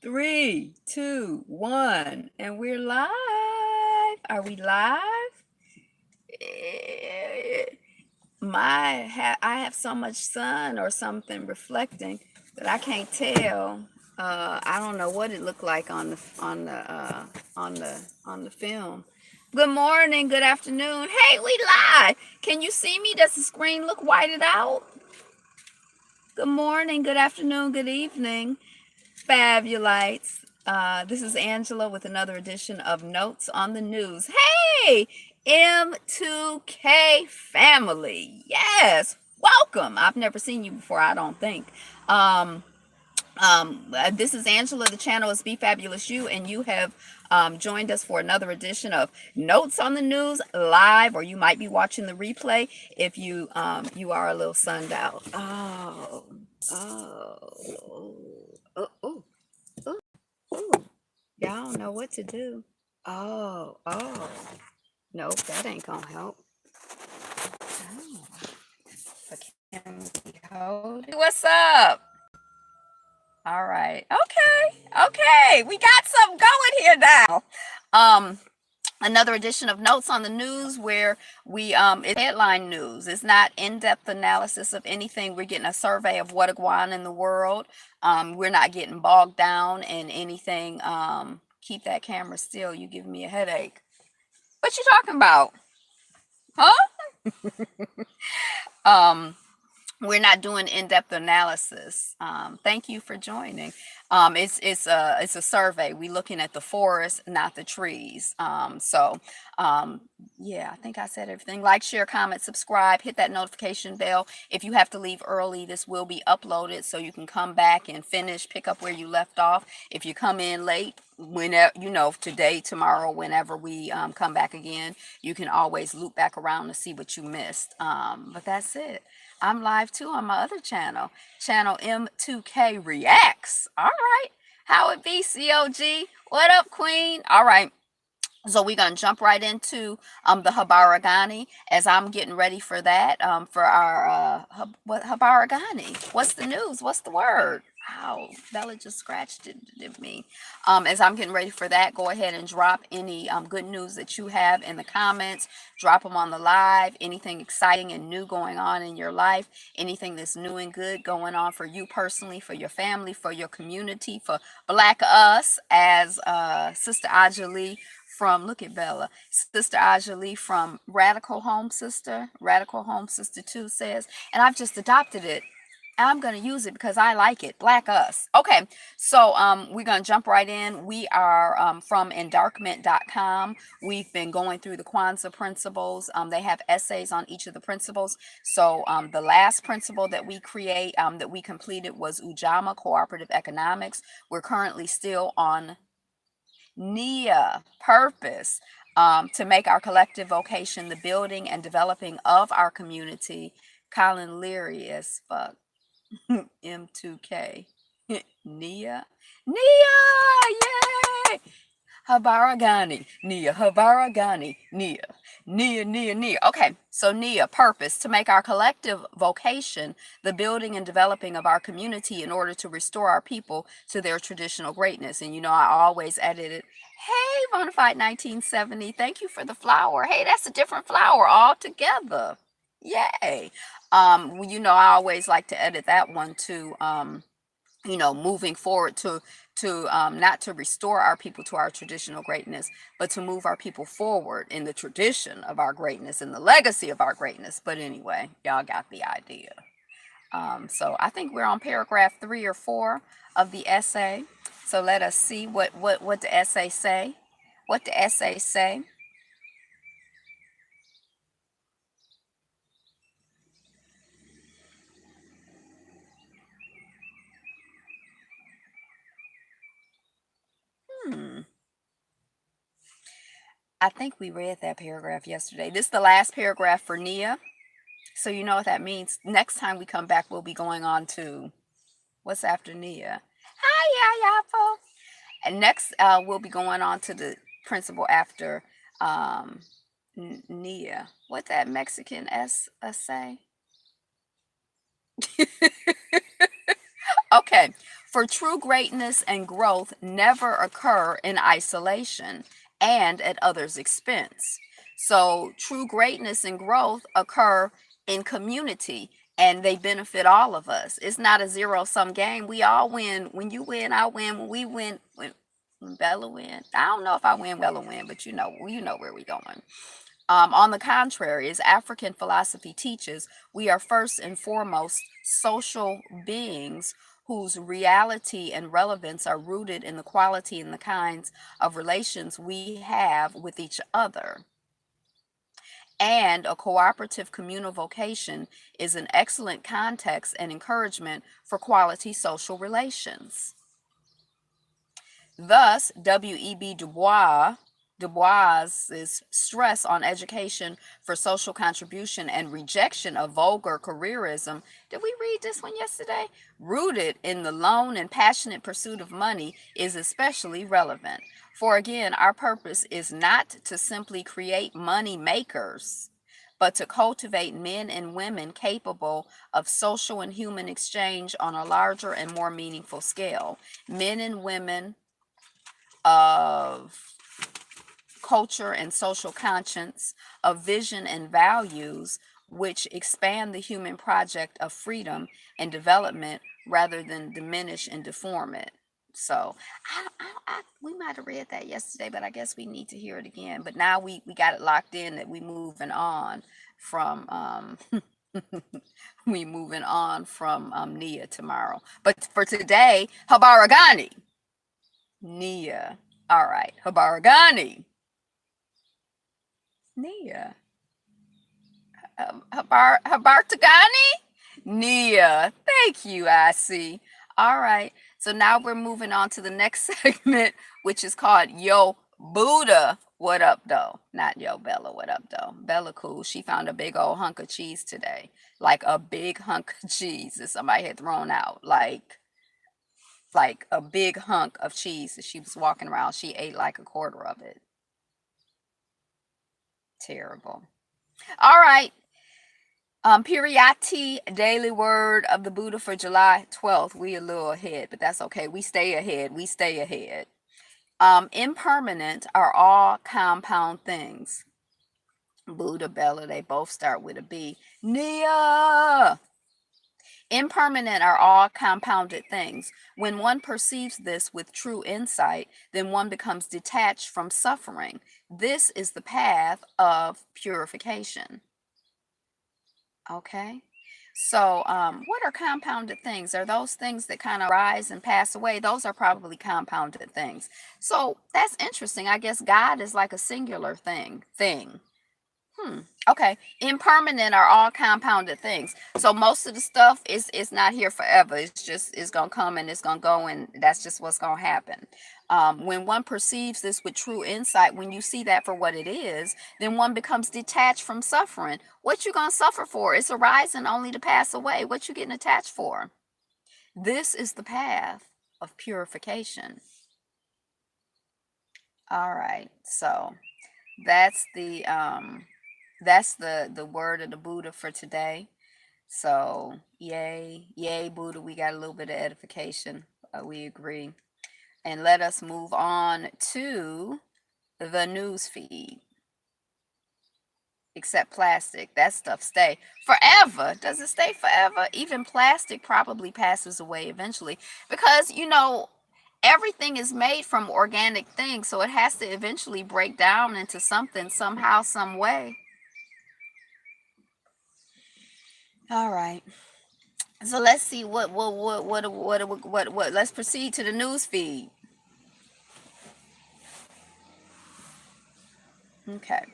Three, two, one, and we're live. Are we live? Eh, I have so much sun or something reflecting that I can't tell. I don't know what it looked like on the film. Good morning, good afternoon. Hey, we live. Can you see me? Does the screen look whited out? Good morning, good afternoon, good evening. Fabulites. This is Angela with another edition of Notes on the News. Hey, M2K family. Yes, welcome. I've never seen you before, I don't think. Um, this is Angela. The channel is Be Fabulous You, and you have joined us for another edition of Notes on the News live, or you might be watching the replay if you are a little sunned out. Oh, oh, oh, oh, oh. Y'all don't know what to do. Oh. Nope, that ain't gonna help. Oh, can we hold it? What's up? All right. Okay. We got something going here now. Um, Another edition of Notes on the News where it's headline news. It's not in-depth analysis of anything. We're getting a survey of what going on in the world. We're not getting bogged down in anything. Keep that camera still. You give me a headache. What you talking about? Huh? Um, we're not doing in-depth analysis. Thank you for joining. It's a survey. We're looking at the forest, not the trees. Um, yeah, I think I said everything. Like, share, comment, subscribe, hit that notification bell. If you have to leave early, this will be uploaded so you can come back and pick up where you left off. If you come in late, whenever today, tomorrow, whenever we come back again, you can always loop back around to see what you missed. But that's it. I'm live too on my other channel M2K Reacts. All right. How it be, COG? What up, Queen? All right. So we're gonna jump right into the Habaragani as I'm getting ready for that. For our what Habaragani? What's the news? What's the word? Ow, Bella just scratched it me. As I'm getting ready for that, go ahead and drop any good news that you have in the comments. Drop them on the live. Anything exciting and new going on in your life. Anything that's new and good going on for you personally, for your family, for your community, for Black us, as Sister Ajali from, look at Bella, Sister Ajali from Radical Home Sister 2 says, and I've just adopted it. I'm going to use it because I like it. Black us. Okay. So we're going to jump right in. We are from endarkment.com. We've been going through the Kwanzaa principles. They have essays on each of the principles. So the last principle that we completed was Ujamaa, Cooperative Economics. We're currently still on Nia, purpose, to make our collective vocation the building and developing of our community. Colin Leary as fuck. M2K. Nia. Yay! Habaragani, Nia, Habaragani, Nia. Okay, so Nia, purpose, to make our collective vocation the building and developing of our community in order to restore our people to their traditional greatness. And I always edited, hey, Bonafide 1970, thank you for the flower. Hey, that's a different flower altogether. Yay. I always like to edit that one too. Moving forward to not to restore our people to our traditional greatness, but to move our people forward in the tradition of our greatness and the legacy of our greatness. But anyway, y'all got the idea. So I think we're on paragraph 3 or 4 of the essay. So let us see what the essay say. What the essay say. Hmm. I think we read that paragraph yesterday. This is the last paragraph for Nia. So you know what that means. Next time we come back, we'll be going on to what's after Nia. Hi, Yapo. And next, we'll be going on to the principle after um, Nia. What that Mexican say? Okay. For true greatness and growth never occur in isolation and at others' expense. So, true greatness and growth occur in community and they benefit all of us. It's not a zero sum game. We all win. When you win, I win. When we win, when Bella win. I don't know if I win, Bella win, but you know where we're going. On the contrary, as African philosophy teaches, we are first and foremost social beings whose reality and relevance are rooted in the quality and the kinds of relations we have with each other. And a cooperative communal vocation is an excellent context and encouragement for quality social relations. Thus, W.E.B. Du Bois's stress on education for social contribution and rejection of vulgar careerism, did we read this one yesterday? Rooted in the lone and passionate pursuit of money is especially relevant. For again, our purpose is not to simply create money makers, but to cultivate men and women capable of social and human exchange on a larger and more meaningful scale. Men and women of culture and social conscience, of vision and values, which expand the human project of freedom and development rather than diminish and deform it. So we might have read that yesterday, but I guess we need to hear it again. But now we got it locked in that we moving on from we moving on from Nia tomorrow. But for today, Habaragani. Nia. All right, Habaragani. Nia. Habartagani? Nia. Thank you, I see. All right. So now we're moving on to the next segment, which is called Yo Buddha. What up, though? Not Yo Bella. What up, though? Bella cool. She found a big old hunk of cheese today. Like a big hunk of cheese that somebody had thrown out. Like a big hunk of cheese that she was walking around. She ate like a quarter of it. Terrible. All right. Piriyati Daily Word of the Buddha for July 12th. We a little ahead, but that's okay. We stay ahead. We stay ahead. Impermanent are all compound things. Buddha, Bella, they both start with a B. Nia! Impermanent are all compounded things. When one perceives this with true insight, then one becomes detached from suffering. This is the path of purification. Okay. So, what are compounded things? Are those things that kind of rise and pass away? Those are probably compounded things. So that's interesting. I guess God is like a singular thing. Hmm. Okay. Impermanent are all compounded things. So most of the stuff is not here forever. It's gonna come and it's gonna go, and that's just what's gonna happen. When one perceives this with true insight, when you see that for what it is, then one becomes detached from suffering. What you gonna suffer for? It's arising only to pass away. What you getting attached for? This is the path of purification. All right. So that's the word of the Buddha for today. So yay Buddha, we got a little bit of edification. We agree. And let us move on to the news feed. Except plastic, that stuff stay forever. Does it stay forever? Even plastic probably passes away eventually because everything is made from organic things, so it has to eventually break down into something somehow, some way. All right. So let's see what let's proceed to the news feed. Okay.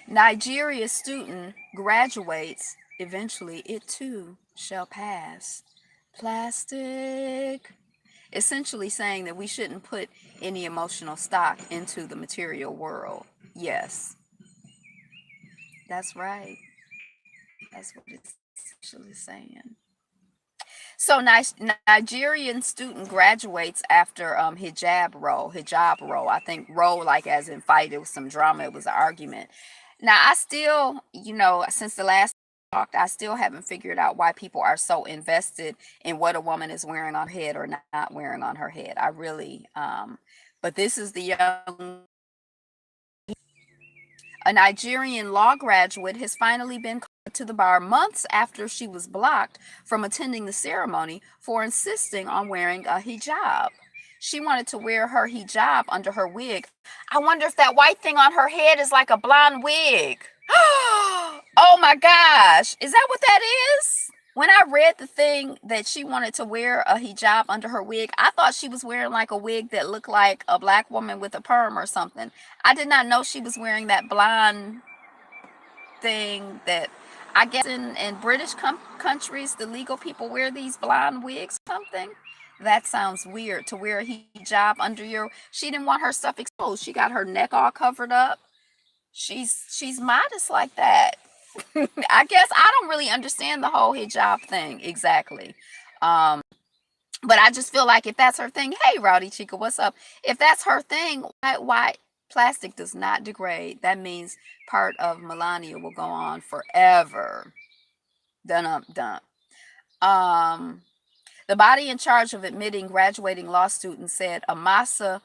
Nigeria student graduates, eventually it too shall pass. Plastic. Essentially saying that we shouldn't put any emotional stock into the material world. Yes, that's right. That's what it's essentially saying. So Nigerian student graduates after hijab row. I think row like as in fight. It was some drama. It was an argument. Now I still, since the last I still haven't figured out why people are so invested in what a woman is wearing on her head or not wearing on her head. I really, but this is the young. A Nigerian law graduate has finally been called to the bar months after she was blocked from attending the ceremony for insisting on wearing a hijab. She wanted to wear her hijab under her wig. I wonder if that white thing on her head is like a blonde wig. Oh my gosh. Is that what that is? When I read the thing that she wanted to wear a hijab under her wig, I thought she was wearing like a wig that looked like a black woman with a perm or something. I did not know she was wearing that blonde thing that I guess in British countries, the legal people wear these blonde wigs or something. That sounds weird to wear a hijab under your. She didn't want her stuff exposed. She got her neck all covered up. She's modest like that. I guess I don't really understand the whole hijab thing exactly. Um, but I just feel like if that's her thing, hey, Rowdy Chica, what's up? If that's her thing, why plastic does not degrade? That means part of Melania will go on forever. Dun dun. Um, the body in charge of admitting graduating law students said Amasa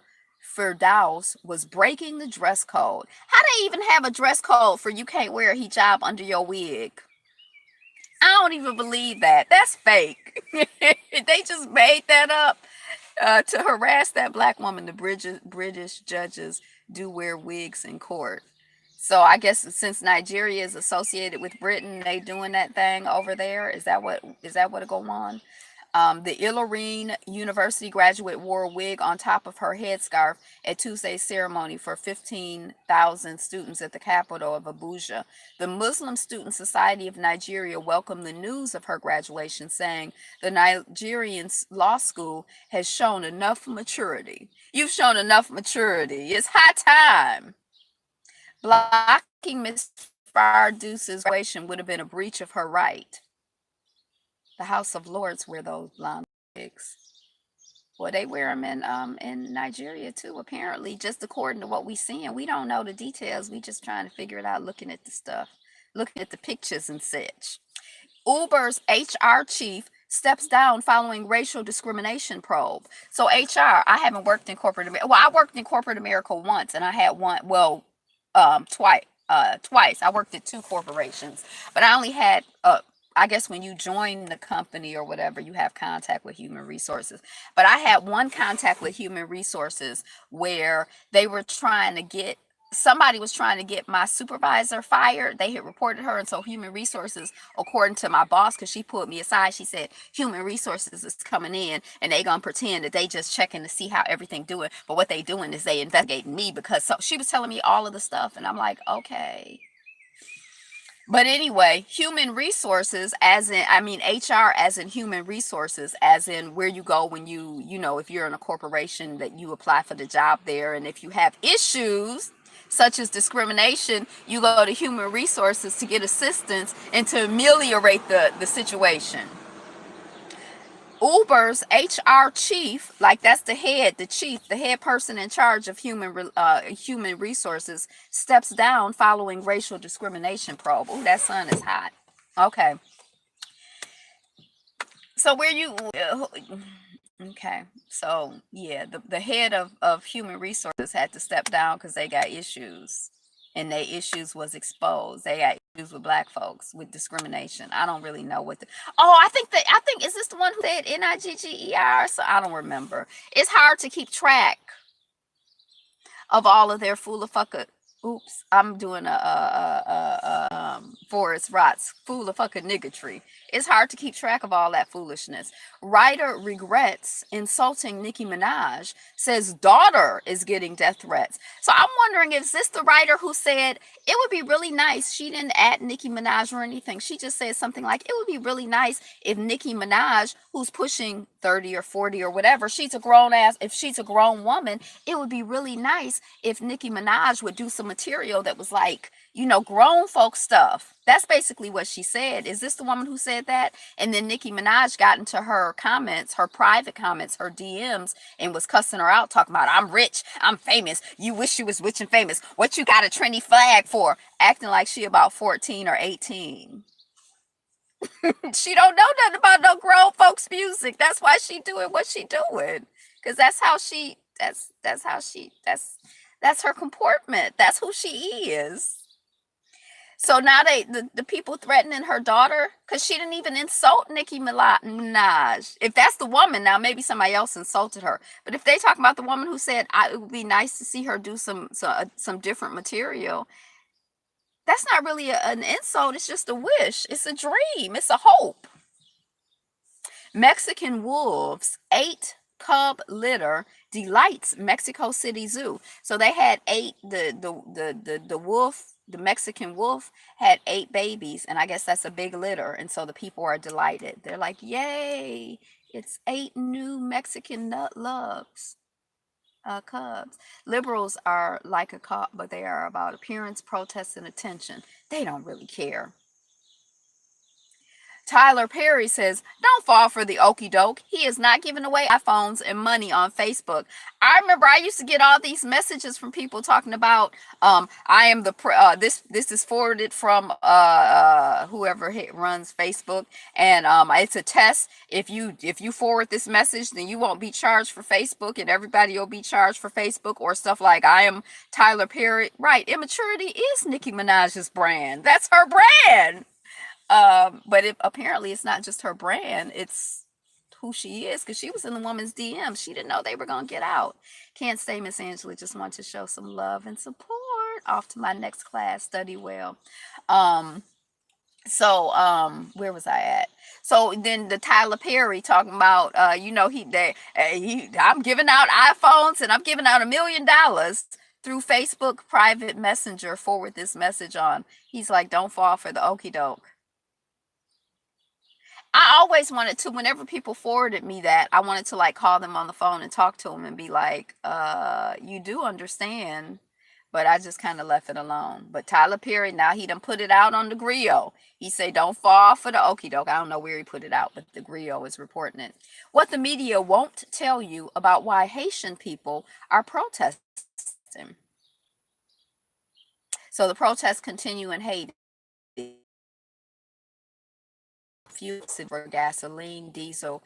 Firdaus was breaking the dress code. How they even have a dress code for you can't wear a hijab under your wig? I don't even believe that. That's fake. They just made that up to harass that black woman. The British judges do wear wigs in court. So I guess since Nigeria is associated with Britain, they doing that thing over there. Is that what it go on? The Ilorin University graduate wore a wig on top of her headscarf at Tuesday's ceremony for 15,000 students at the capital of Abuja. The Muslim Student Society of Nigeria welcomed the news of her graduation, saying the Nigerian law school has shown enough maturity. You've shown enough maturity. It's high time. Blocking Miss Farduce's graduation would have been a breach of her right. The House of Lords wear those blonde wigs. Well, they wear them in Nigeria too, apparently, just according to what we see. And we don't know the details. We just trying to figure it out, looking at the stuff, looking at the pictures and such. Uber's HR chief steps down following racial discrimination probe. So HR, I haven't worked in corporate America. Well, I worked in corporate America once, and I had one. Well, twice. Twice. I worked at two corporations, but I only had I guess when you join the company or whatever, you have contact with human resources. But I had one contact with human resources where they were trying to get somebody was trying to get my supervisor fired. They had reported her, and so human resources, according to my boss, because she pulled me aside, she said human resources is coming in and they gonna pretend that they just checking to see how everything doing, but what they doing is they investigating me, because so she was telling me all of the stuff, and I'm like, okay. But anyway, human resources, as in, I mean, HR as in human resources, as in where you go when if you're in a corporation that you apply for the job there. And if you have issues such as discrimination, you go to human resources to get assistance and to ameliorate the situation. Uber's HR chief, like that's the head, the chief, the head person in charge of human resources, steps down following racial discrimination probe. Ooh, that sun is hot. Okay. So where you okay. So yeah, the head of human resources had to step down because they got issues. And their issues was exposed. They got issues with black folks with discrimination. I don't really know what the oh, I think is this the one who said Nigger? So I don't remember. It's hard to keep track of all of their fool of fucker. Oops, I'm doing a Forrest Rott's fool of fucking niggatry. It's hard to keep track of all that foolishness. Writer regrets insulting Nicki Minaj, says daughter is getting death threats. So I'm wondering, is this the writer who said it would be really nice? She didn't add Nicki Minaj or anything. She just said something like, it would be really nice if Nicki Minaj, who's pushing 30 or 40 or whatever, if she's a grown woman, it would be really nice if Nicki Minaj would do some material that was like, grown folk stuff. That's basically what she said. Is this the woman who said that? And then Nicki Minaj got into her comments, her private comments, her DMs, and was cussing her out, talking about, I'm rich, I'm famous, you wish you was rich and famous, what you got a trendy flag for? Acting like she about 14 or 18. She don't know nothing about no grown folks music. That's why she doing what she doing. Cause that's her comportment. That's who she is. So now the people threatening her daughter because she didn't even insult Minaj. If that's the woman, now maybe somebody else insulted her. But if they talk about the woman who said it would be nice to see her do some different material, that's not really an insult. It's just a wish. It's a dream. It's a hope. Mexican wolves, 8 cub litter delights Mexico City Zoo. So they had eight. The wolf, the Mexican wolf, had 8 babies, and I guess that's a big litter. And so the people are delighted. They're like, "Yay! It's 8 new Mexican nut loves." Cubs. Liberals are like a cop, but they are about appearance, protest, and attention. They don't really care. Tyler Perry says, "Don't fall for the okey doke. He is not giving away iPhones and money on Facebook." I remember I used to get all these messages from people talking about, I am this is forwarded from whoever runs Facebook, and it's a test. If you forward this message, then you won't be charged for Facebook, and everybody will be charged for Facebook, or stuff like, "I am Tyler Perry." Right? Immaturity is Nicki Minaj's brand. That's her brand. But apparently it's not just her brand, it's who she is, because she was in the woman's DM. She didn't know they were going to get out. Can't stay, Miss Angela. Just want to show some love and support. Off to my next class. Study well. Um, where was I at? So then the Tyler Perry talking about, I'm giving out iPhones and I'm giving out $1 million through Facebook private messenger. Forward this message on. He's like, "Don't fall for the okey doke." I always wanted to, whenever people forwarded me that, I wanted to like call them on the phone and talk to them and be like, you do understand. But I just kind of left it alone. But Tyler Perry, now he done put it out on the griot. He say, "Don't fall for the okey doke." I don't know where he put it out, but the griot is reporting it. What the media won't tell you about why Haitian people are protesting. So the protests continue in Haiti. Fuel for gasoline, diesel,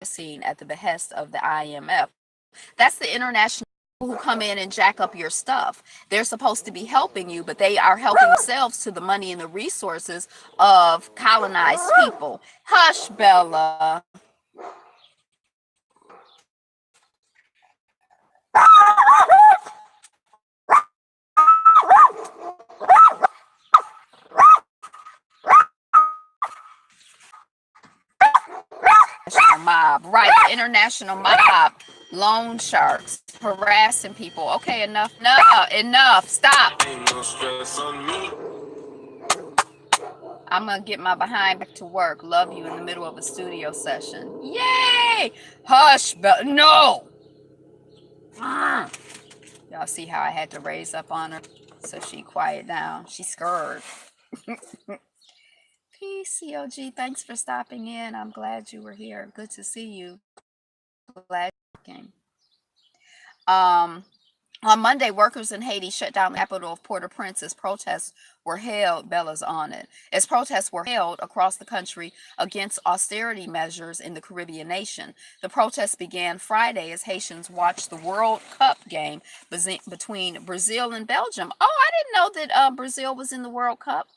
seen at the behest of the IMF. That's the international who come in and jack up your stuff. They're supposed to be helping you, but they are helping themselves to the money and the resources of colonized people. Hush, Bella. Mob, right? International mob, loan sharks harassing people. Okay, enough, enough. Stop. Ain't no stress on me. I'm gonna get my behind back to work. Love you in the middle of a studio session. Yay! Hush, no. Y'all see how I had to raise up on her so she quiet down. She's scared. PCOG, thanks for stopping in. I'm glad you were here. Good to see you. Glad you came. On Monday, workers in Haiti shut down the capital of Port-au-Prince as protests were held. Bella's on it. As protests were held across the country against austerity measures in the Caribbean nation. The protests began Friday as Haitians watched the World Cup game between Brazil and Belgium. Oh, I didn't know that Brazil was in the World Cup.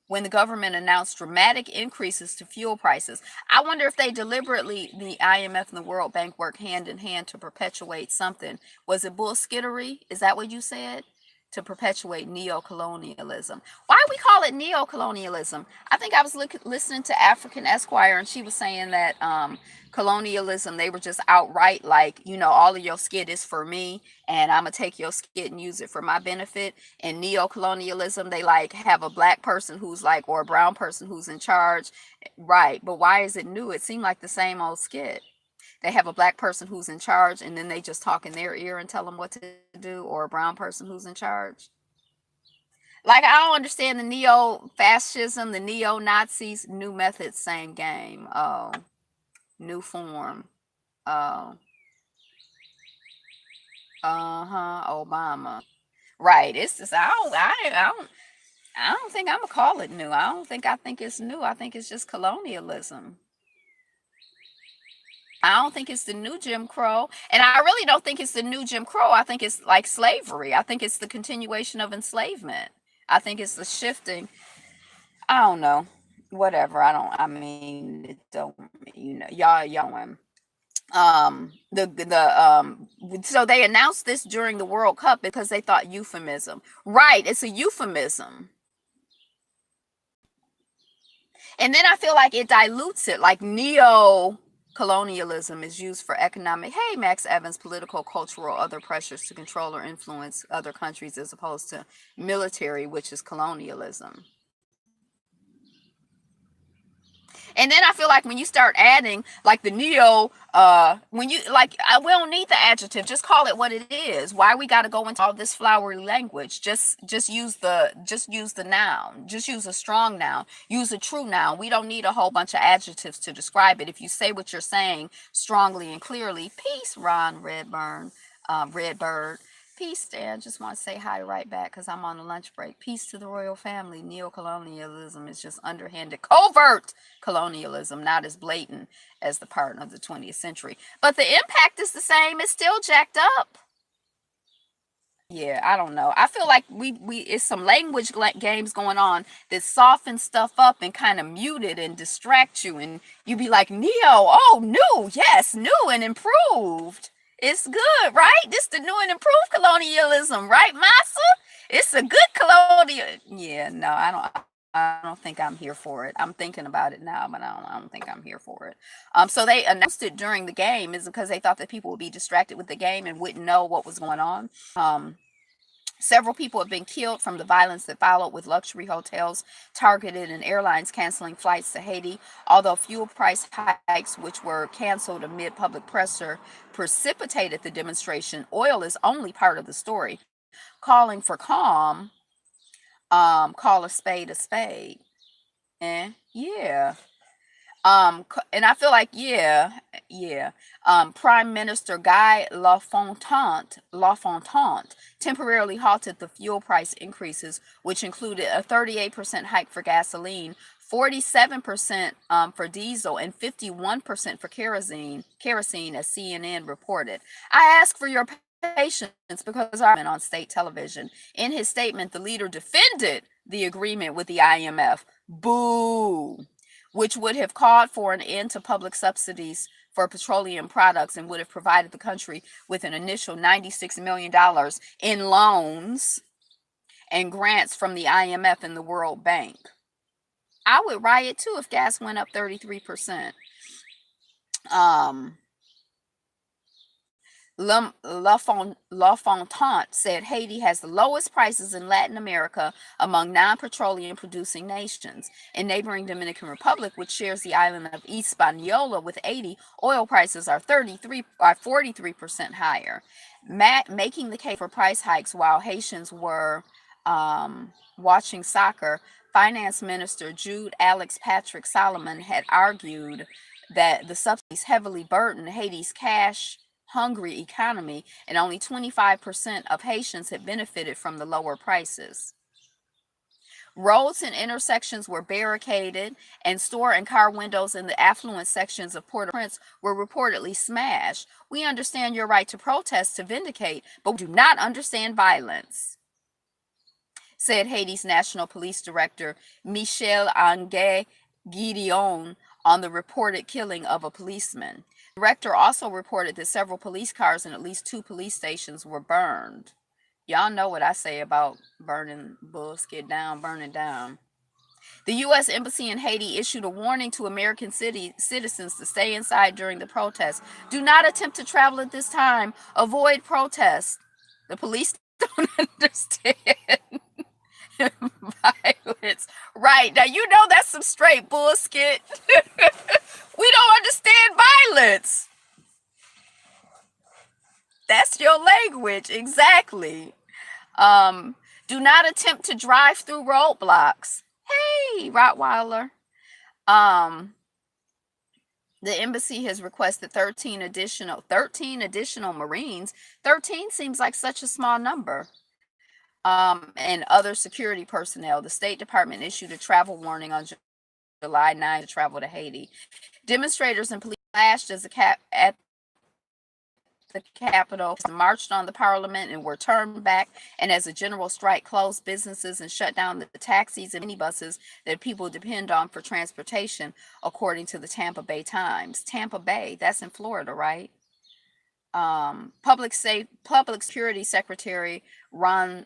When the government announced dramatic increases to fuel prices. I wonder if they deliberately, the IMF and the World Bank, work hand in hand to perpetuate something. Was it bullskittery? Is that what you said? To perpetuate neo-colonialism. Why we call it neo-colonialism? I think I was listening to African Esquire, and she was saying that colonialism, they were just outright like, all of your skit is for me, and I'm gonna take your skit and use it for my benefit. And neo-colonialism, they like have a black person who's like, or a brown person who's in charge. Right, but why is it new? It seemed like the same old skit. They have a black person who's in charge, and then they just talk in their ear and tell them what to do, or a brown person who's in charge. Like, I don't understand the neo-fascism, the neo-Nazis. New methods, same game. Oh, new form. Oh, uh-huh, Obama. Right. It's just, I don't. I don't think I'm gonna call it new. I think it's new. I think it's just colonialism. I don't think it's the new Jim Crow. And I really don't think it's the new Jim Crow. I think it's like slavery. I think it's the continuation of enslavement. I think it's the shifting. I don't know. Whatever. I mean, it don't, y'all so they announced this during the World Cup because they thought euphemism. Right, it's a euphemism. And then I feel like it dilutes it, like neo colonialism is used for economic, hey, Max Evans, political, cultural, other pressures to control or influence other countries as opposed to military, which is colonialism. And then I feel like when you start adding like the neo, when you like, we don't need the adjective. Just call it what it is. Why we got to go into all this flowery language? Just use the noun. Just use a strong noun. Use a true noun. We don't need a whole bunch of adjectives to describe it. If you say what you're saying strongly and clearly, peace, Ron Redburn, Redbird. Peace, Dan. Just want to say hi right back because I'm on a lunch break. Peace to the royal family. Neocolonialism is just underhanded, covert colonialism, not as blatant as the part of the 20th century. But the impact is the same. It's still jacked up. Yeah, I don't know. I feel like we it's some language games going on that soften stuff up and kind of mute it and distract you, and you be like, Neo, oh, new, yes, new and improved. It's good, right? This the new and improved colonialism, right, Massa? It's a good colonial. Yeah, no, I don't think I'm here for it. I'm thinking about it now, but I don't think I'm here for it. So they announced it during the game is because they thought that people would be distracted with the game and wouldn't know what was going on. Um, Several people have been killed from the violence that followed, with luxury hotels targeted and airlines canceling flights to Haiti. Although fuel price hikes, which were canceled amid public pressure, precipitated the demonstration, oil is only part of the story. Calling for calm, call a spade a spade. Yeah. And I feel like, yeah. Prime Minister Guy Lafontaine temporarily halted the fuel price increases, which included a 38% hike for gasoline, 47% for diesel, and 51% for kerosene, as CNN reported. I ask for your patience because I'm on state television. In his statement, the leader defended the agreement with the IMF. Boo, which would have called for an end to public subsidies for petroleum products and would have provided the country with an initial $96 million in loans and grants from the IMF and the World Bank. I would riot too if gas went up 33%. Um, Lafontaine said Haiti has the lowest prices in Latin America among non-petroleum producing nations. In neighboring Dominican Republic, which shares the island of Hispaniola with 80, oil prices are 43% higher, making the case for price hikes while Haitians were watching soccer. Finance Minister Jude Alex Patrick Solomon had argued that the subsidies heavily burden Haiti's cash hungry economy, and only 25% of Haitians have benefited from the lower prices. Roads and intersections were barricaded, and store and car windows in the affluent sections of Port-au-Prince were reportedly smashed. We understand your right to protest to vindicate, but we do not understand violence, said Haiti's National Police Director Michel Ange Gideon on the reported killing of a policeman. The director also reported that several police cars and at least 2 police stations were burned. Y'all know what I say about burning bullshit down, burning down. The U.S. Embassy in Haiti issued a warning to American citizens to stay inside during the protests. Do not attempt to travel at this time. Avoid protests. The police don't understand violence. Right. Now, you know that's some straight bullshit. We don't understand violence. That's your language. Exactly. Do not attempt to drive through roadblocks. Hey, Rottweiler. Um, the embassy has requested 13 additional Marines. 13 seems like such a small number. and other security personnel. The State Department issued a travel warning on July 9 to travel to Haiti. Demonstrators and police clashed at the Capitol, marched on the Parliament, and were turned back. And as a general strike closed businesses and shut down the taxis and minibuses that people depend on for transportation, according to the Tampa Bay Times. Tampa Bay, that's in Florida, right? Public Security Secretary Ron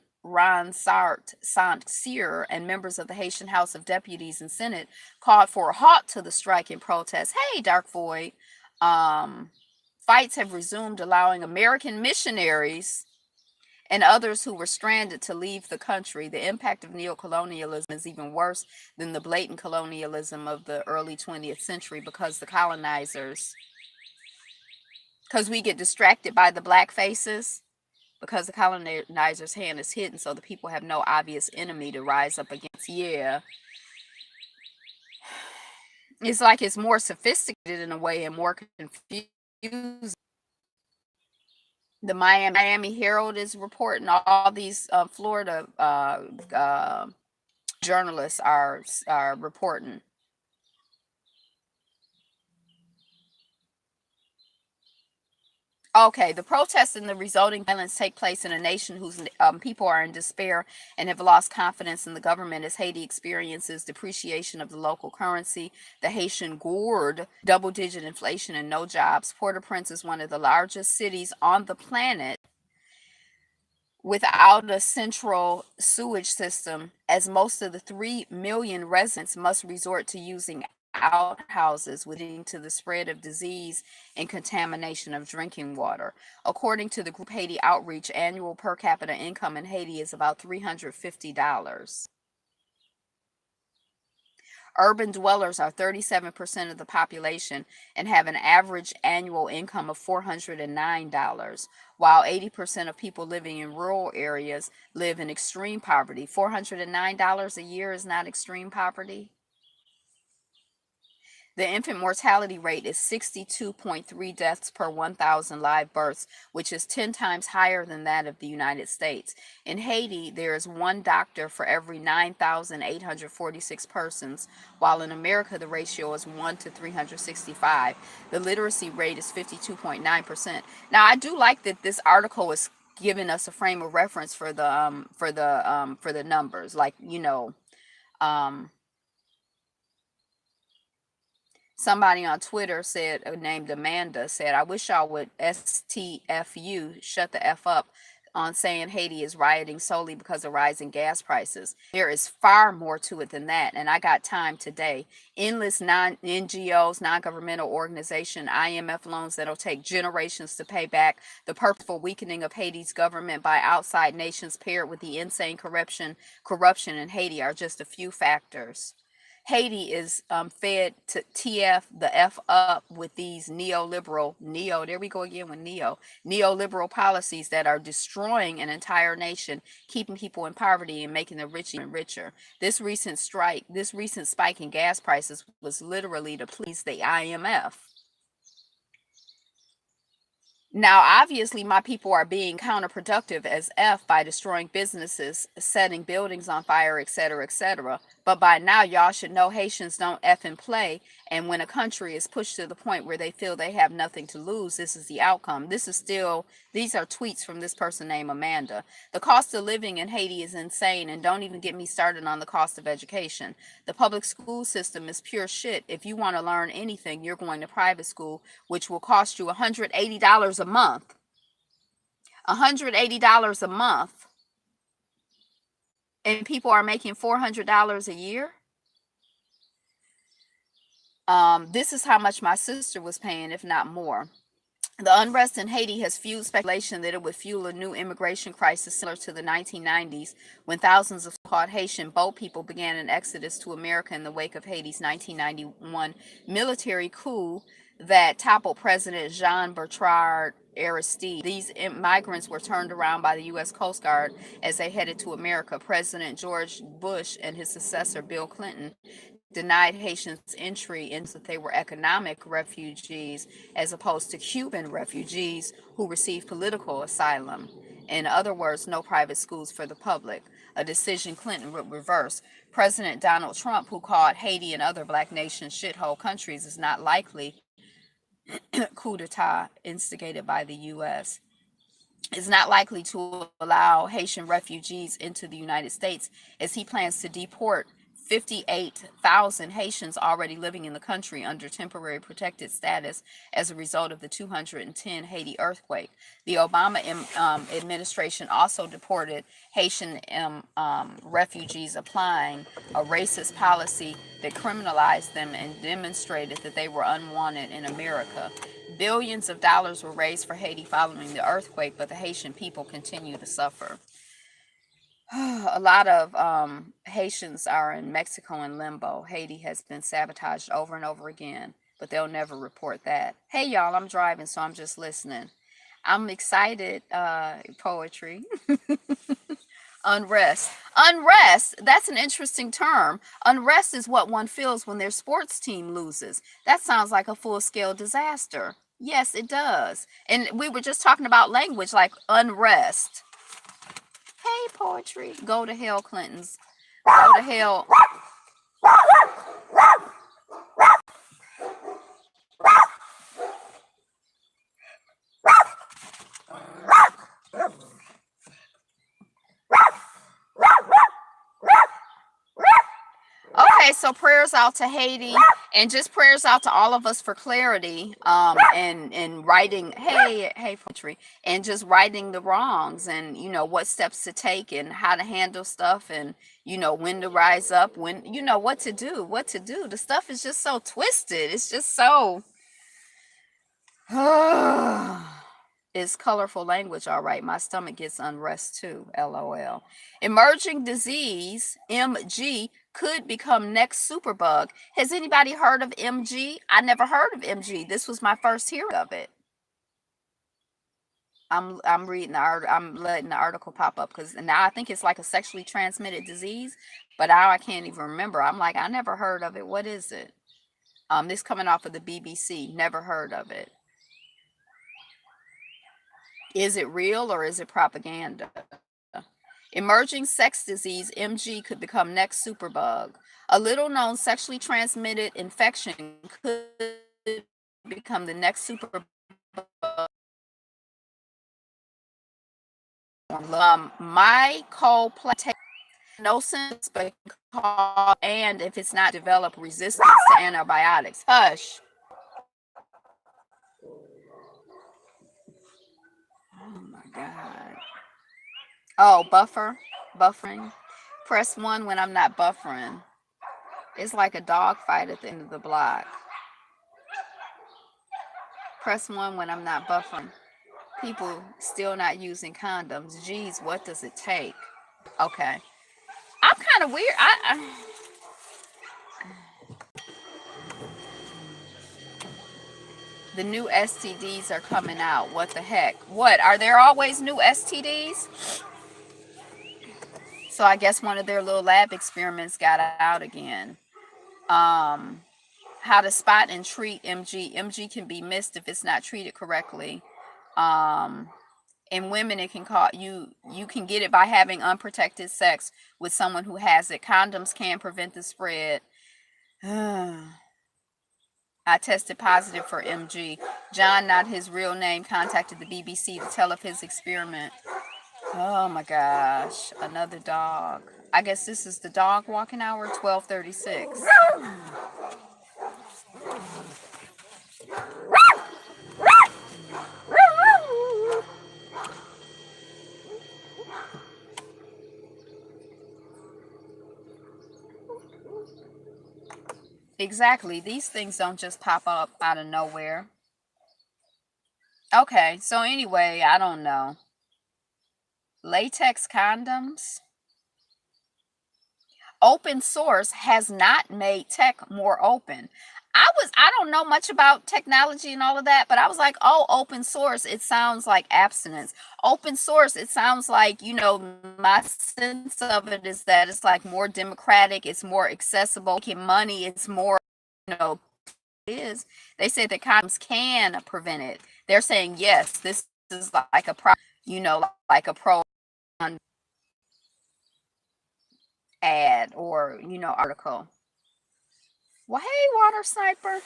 Sant Cyr and members of the Haitian House of Deputies and Senate called for a halt to the strike and protest. Hey, Dark Void. Um, Fights have resumed, allowing American missionaries and others who were stranded to leave the country. The impact of neocolonialism is even worse than the blatant colonialism of the early 20th century because we get distracted by the black faces because the colonizer's hand is hidden, so the people have no obvious enemy to rise up against. Yeah, it's like it's more sophisticated in a way and more confused. The Miami Herald is reporting all these Florida journalists are reporting. Okay, the protests and the resulting violence take place in a nation whose people are in despair and have lost confidence in the government as Haiti experiences depreciation of the local currency, the Haitian gourd, double digit inflation, and no jobs. Port au Prince is one of the largest cities on the planet without a central sewage system, as most of the 3 million residents must resort to using outhouses, leading to the spread of disease and contamination of drinking water. According to the group Haiti Outreach, annual per capita income in Haiti is about $350. Urban dwellers are 37% of the population and have an average annual income of $409, while 80% of people living in rural areas live in extreme poverty. $409 a year is not extreme poverty. The infant mortality rate is 62.3 deaths per 1,000 live births, which is 10 times higher than that of the United States. In Haiti, there is one doctor for every 9,846 persons, while in America the ratio is 1 to 365. The literacy rate is 52.9%. Now, I do like that this article is giving us a frame of reference for the numbers, like, um somebody on Twitter said, named Amanda, said, I wish y'all would STFU, shut the F up, on saying Haiti is rioting solely because of rising gas prices. There is far more to it than that, and I got time today. Endless NGOs, non-governmental organization, IMF loans that'll take generations to pay back, the purposeful weakening of Haiti's government by outside nations paired with the insane corruption in Haiti are just a few factors. Haiti is fed to TF the F up with these there we go again with neoliberal policies that are destroying an entire nation, keeping people in poverty and making the rich even richer. This recent spike in gas prices was literally to please the IMF. Now, obviously, my people are being counterproductive as F by destroying businesses, setting buildings on fire, etc., etc. But by now, y'all should know Haitians don't F and play. And when a country is pushed to the point where they feel they have nothing to lose, this is the outcome. These are tweets from this person named Amanda. The cost of living in Haiti is insane, and don't even get me started on the cost of education. The public school system is pure shit. If you want to learn anything, you're going to private school, which will cost you $180 a month. $180 a month. And people are making $400 a year. This is how much my sister was paying, if not more. The unrest in Haiti has fueled speculation that it would fuel a new immigration crisis similar to the 1990s, when thousands of so-called Haitian boat people began an exodus to America in the wake of Haiti's 1991 military coup that toppled President Jean-Bertrand Aristide. These migrants were turned around by the U.S. Coast Guard as they headed to America. President George Bush and his successor, Bill Clinton, denied Haitians entry into that they were economic refugees as opposed to Cuban refugees who received political asylum. In other words, no private schools for the public, a decision Clinton would reverse. President Donald Trump, who called Haiti and other black nations shithole countries, is not likely coup d'etat instigated by the U.S. is not likely to allow Haitian refugees into the United States, as he plans to deport 58,000 Haitians already living in the country under temporary protected status as a result of the 210 Haiti earthquake. The Obama administration also deported Haitian refugees, applying a racist policy that criminalized them and demonstrated that they were unwanted in America. Billions of dollars were raised for Haiti following the earthquake, but the Haitian people continue to suffer. A lot of Haitians are in Mexico in limbo. Haiti has been sabotaged over and over again, but they'll never report that. Hey, y'all, I'm driving, so I'm just listening. I'm excited, poetry. Unrest. Unrest, that's an interesting term. Unrest is what one feels when their sports team loses. That sounds like a full-scale disaster. Yes, it does. And we were just talking about language, like unrest. Hey, poetry. Go to hell, Clintons. Go to hell. Okay, so prayers out to Haiti, and just prayers out to all of us for clarity, and writing, hey poetry, and just righting the wrongs, and what steps to take and how to handle stuff, and when to rise up, when what to do. The stuff is just so twisted. It's just so it's colorful language. All right, my stomach gets unrest too. LOL. Emerging disease MG could become next superbug. Has anybody heard of MG? I never heard of MG. This was my first hearing of it. I'm reading the article. I'm letting the article pop up because now I think it's like a sexually transmitted disease, but now I can't even remember. I'm like, I never heard of it. What is it? This coming off of the BBC. Never heard of it. Is it real or is it propaganda? Emerging sex disease MG could become next superbug. A little known sexually transmitted infection could become the next superbug. Mycoplasma, no sense, but and if it's not developed resistance to antibiotics. Hush. Oh my God. Oh, buffering. Press 1 when I'm not buffering. It's like a dog fight at the end of the block. Press 1 when I'm not buffering. People still not using condoms. Geez, what does it take? Okay. I'm kind of weird. The new STDs are coming out. What the heck? What? Are there always new STDs? So I guess one of their little lab experiments got out again. How to spot and treat MG. MG can be missed if it's not treated correctly. In women, it can cause you can get it by having unprotected sex with someone who has it. Condoms can prevent the spread. I tested positive for MG. John, not his real name, contacted the BBC to tell of his experiment. Oh my gosh, another dog. I guess this is the dog walking hour, 12:36. Exactly. These things don't just pop up out of nowhere. Okay, so anyway, I don't know. Latex condoms. Open source has not made tech more open. I don't know much about technology and all of that, but I was like, oh, open source, it sounds like abstinence. Open source, it sounds like, my sense of it is that it's like more democratic, it's more accessible, making money, it's more, is. They say that condoms can prevent it. They're saying, yes, this is like a you know, like a pro ad or, you know, article. Well, hey, Water Sniper,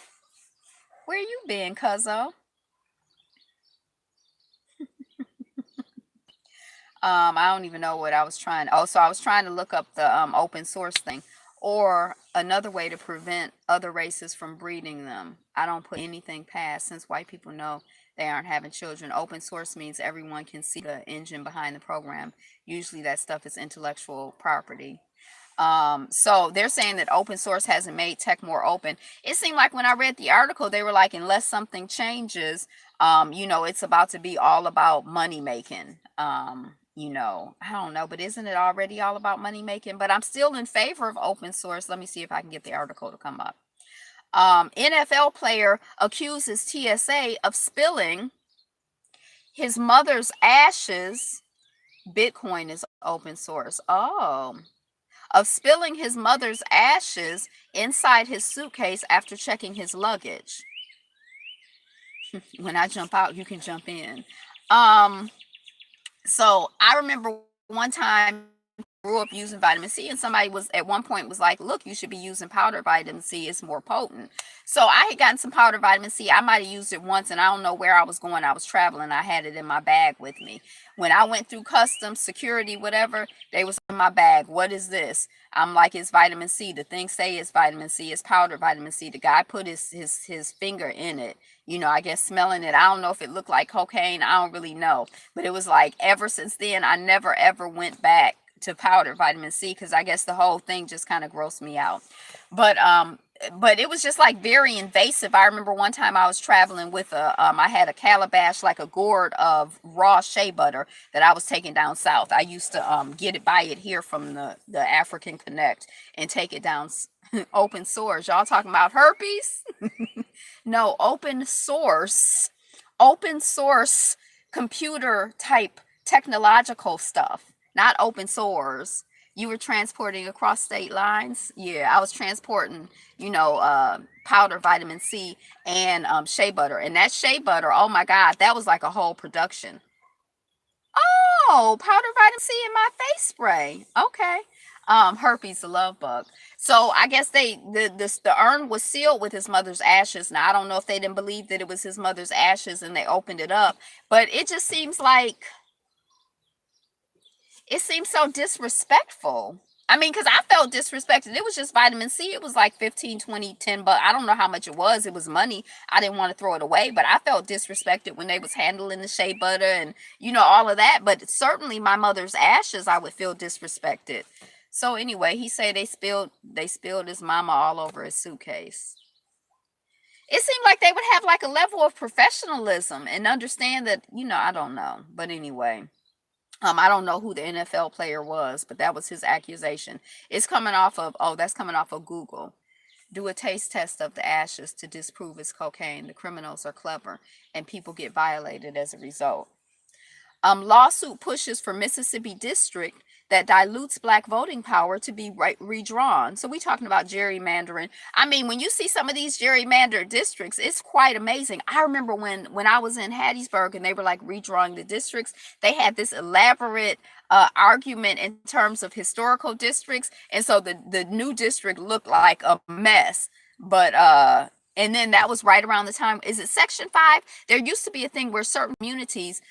where you been, cuzzo? I don't even know what I was trying. Oh, so I was trying to look up the open source thing, or another way to prevent other races from breeding them. I don't put anything past, since white people know they aren't having children. Open source means everyone can see the engine behind the program. Usually, that stuff is intellectual property. So they're saying that open source hasn't made tech more open. It seemed like when I read the article, they were like, unless something changes, you know, it's about to be all about money making. You know, I don't know, but isn't it already all about money making? But I'm still in favor of open source. Let me see if I can get the article to come up. NFL player accuses TSA of spilling his mother's ashes. Bitcoin is open source. Oh, of spilling his mother's ashes inside his suitcase after checking his luggage. When I jump out, you can jump in. Um, so I remember one time grew up using vitamin C, and somebody was at one point was like, look, you should be using powdered vitamin C, it's more potent. So I had gotten some powdered vitamin C. I might have used it once, and I don't know where I was going. I was traveling, I had it in my bag with me. When I went through customs, security, whatever, they was in my bag. What is this? I'm like, it's vitamin C. The thing say it's vitamin C, it's powdered vitamin C. The guy put his finger in it, you know, I guess smelling it. I don't know if it looked like cocaine, I don't really know, but it was like, ever since then I never ever went back to powder vitamin C, because I guess the whole thing just kind of grossed me out. But it was just like very invasive. I remember one time I was traveling with I had a calabash, like a gourd of raw shea butter that I was taking down south. I used to buy it here from the African Connect and take it down. Open source, y'all talking about herpes? No, open source computer type technological stuff, not open source. You were transporting across state lines? Yeah, I was transporting, you know, powder vitamin C and shea butter. And that shea butter, oh my God, that was like a whole production. Oh, powder vitamin C in my face spray. Okay. Herpes, the love bug. So I guess the urn was sealed with his mother's ashes. Now I don't know if they didn't believe that it was his mother's ashes and they opened it up, but it just seems like it seems so disrespectful. I mean, because I felt disrespected. It was just vitamin C. It was like 15, 20, 10 bucks. I don't know how much it was. It was money. I didn't want to throw it away, but I felt disrespected when they was handling the shea butter and, you know, all of that. But certainly my mother's ashes, I would feel disrespected. So anyway, he said they spilled his mama all over his suitcase. It seemed like they would have like a level of professionalism and understand that, you know, I don't know. But anyway. I don't know who the NFL player was, but that was his accusation. It's coming off of, oh, that's coming off of Google. Do a taste test of the ashes to disprove it's cocaine. The criminals are clever, and people get violated as a result. Lawsuit pushes for Mississippi district that dilutes black voting power to be redrawn. So we talking about gerrymandering. I mean, when you see some of these gerrymandered districts, it's quite amazing. I remember when I was in Hattiesburg and they were like redrawing the districts, they had this elaborate argument in terms of historical districts, and so the new district looked like a mess. But and then that was right around the time, is it section 5? There used to be a thing where certain communities,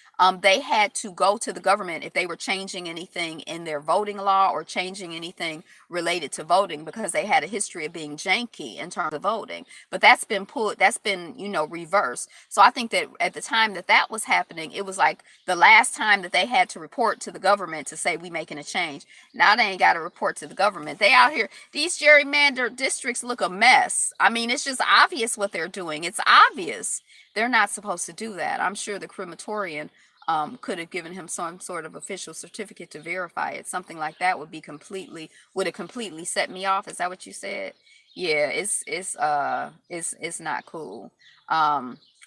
they had to go to the government if they were changing anything in their voting law or changing anything related to voting, because they had a history of being janky in terms of voting. But that's been, you know, reversed. So I think that at the time that that was happening, it was like the last time that they had to report to the government to say we making a change. Now they ain't got to report to the government. They out here, these gerrymandered districts look a mess. I mean, it's just obvious what they're doing. It's obvious. They're not supposed to do that. I'm sure the crematorian could have given him some sort of official certificate to verify it. Something like that would have completely set me off. Is that what you said? Yeah, it's not cool.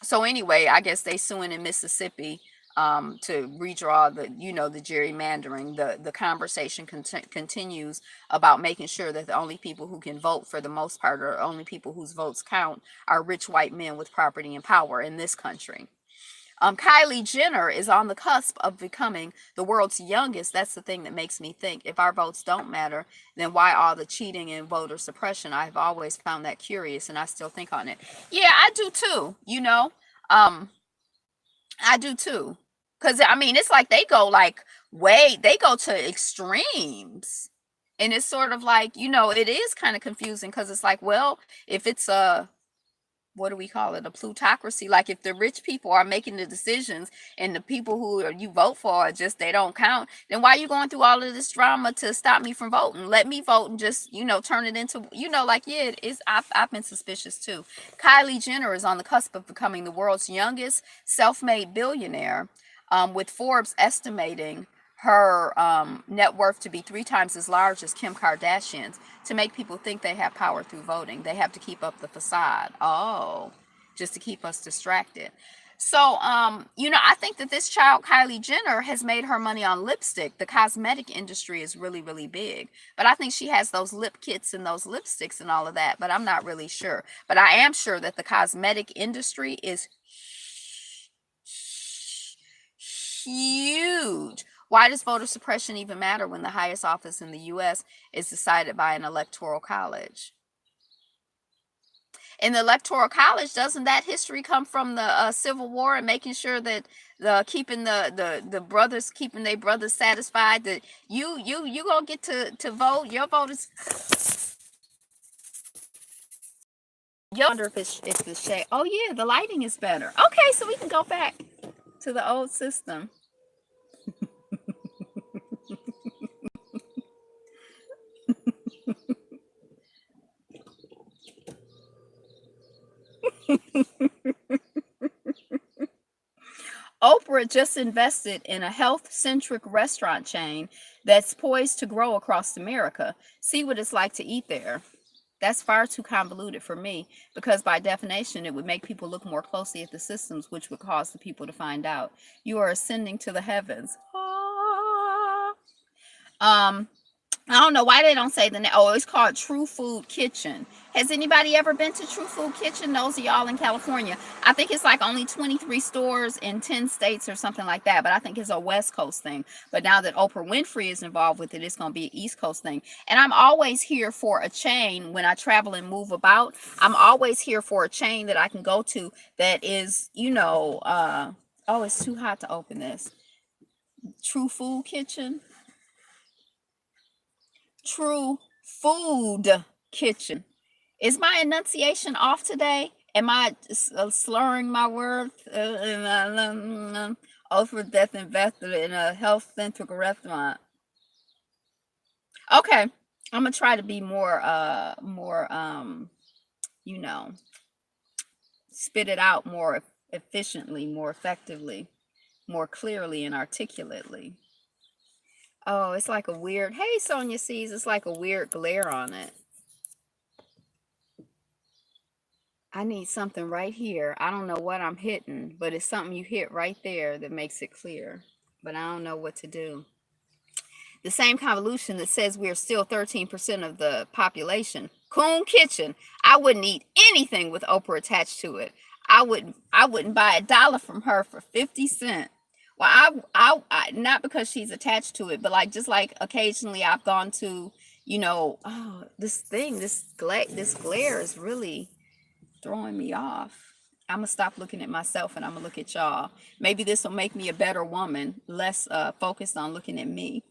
So anyway, I guess they suing in Mississippi to redraw the, you know, the gerrymandering. The conversation continues about making sure that the only people who can vote, for the most part, or only people whose votes count, are rich white men with property and power in this country. Kylie Jenner is on the cusp of becoming the world's youngest. That's the thing that makes me think, if our votes don't matter, then why all the cheating and voter suppression? I've always found that curious, and I still think on it. Yeah, I do too. Um, I do too. Cause I mean, it's like they go like they go to extremes. And it's sort of like, it is kind of confusing because it's like, well, if it's a, what do we call it, a plutocracy, like if the rich people are making the decisions and the people you vote for are just, they don't count, then why are you going through all of this drama to stop me from voting? Let me vote and just, turn it into, like, yeah, it is. I've been suspicious too. Kylie Jenner is on the cusp of becoming the world's youngest self-made billionaire, with Forbes estimating her net worth to be 3 times as large as Kim Kardashian's, to make people think they have power through voting. They have to keep up the facade. Oh, just to keep us distracted. So, I think that this child, Kylie Jenner, has made her money on lipstick. The cosmetic industry is really, really big. But I think she has those lip kits and those lipsticks and all of that. But I'm not really sure. But I am sure that the cosmetic industry is huge. Why does voter suppression even matter when the highest office in the US is decided by an electoral college? In the electoral college, doesn't that history come from the Civil War and making sure that keeping the brothers, keeping their brothers satisfied, that you gonna get to vote, your vote is. You wonder if the shade. Oh yeah, the lighting is better. Okay, so we can go back to the old system. Oprah just invested in a health-centric restaurant chain that's poised to grow across America. See what it's like to eat there. That's far too convoluted for me, because by definition, it would make people look more closely at the systems, which would cause the people to find out. You are ascending to the heavens. Ah. Um, I don't know why they don't say the name. Oh, it's called True Food Kitchen. Has anybody ever been to True Food Kitchen? Those of y'all in California. I think it's like only 23 stores in 10 states or something like that. But I think it's a West Coast thing. But now that Oprah Winfrey is involved with it, it's going to be an East Coast thing. And I'm always here for a chain when I travel and move about. I'm always here for a chain that I can go to that is, oh, it's too hot to open this. True Food Kitchen. True Food Kitchen. Is my enunciation off today? Am I slurring my words? Over death invested in a health centric restaurant. Okay, I'm gonna try to be more you know, spit it out more efficiently, more effectively, more clearly and articulately. Oh, it's like a weird. Hey, Sonia sees. It's like a weird glare on it. I need something right here. I don't know what I'm hitting, but it's something you hit right there that makes it clear. But I don't know what to do. The same convolution that says we're still 13% of the population. Coon Kitchen. I wouldn't eat anything with Oprah attached to it. I wouldn't buy $1 from her for 50 cents. Well, I not because she's attached to it, but like, just like occasionally I've gone to, oh, this glare is really throwing me off. I'm gonna stop looking at myself and I'm gonna look at y'all. Maybe this will make me a better woman, less focused on looking at me.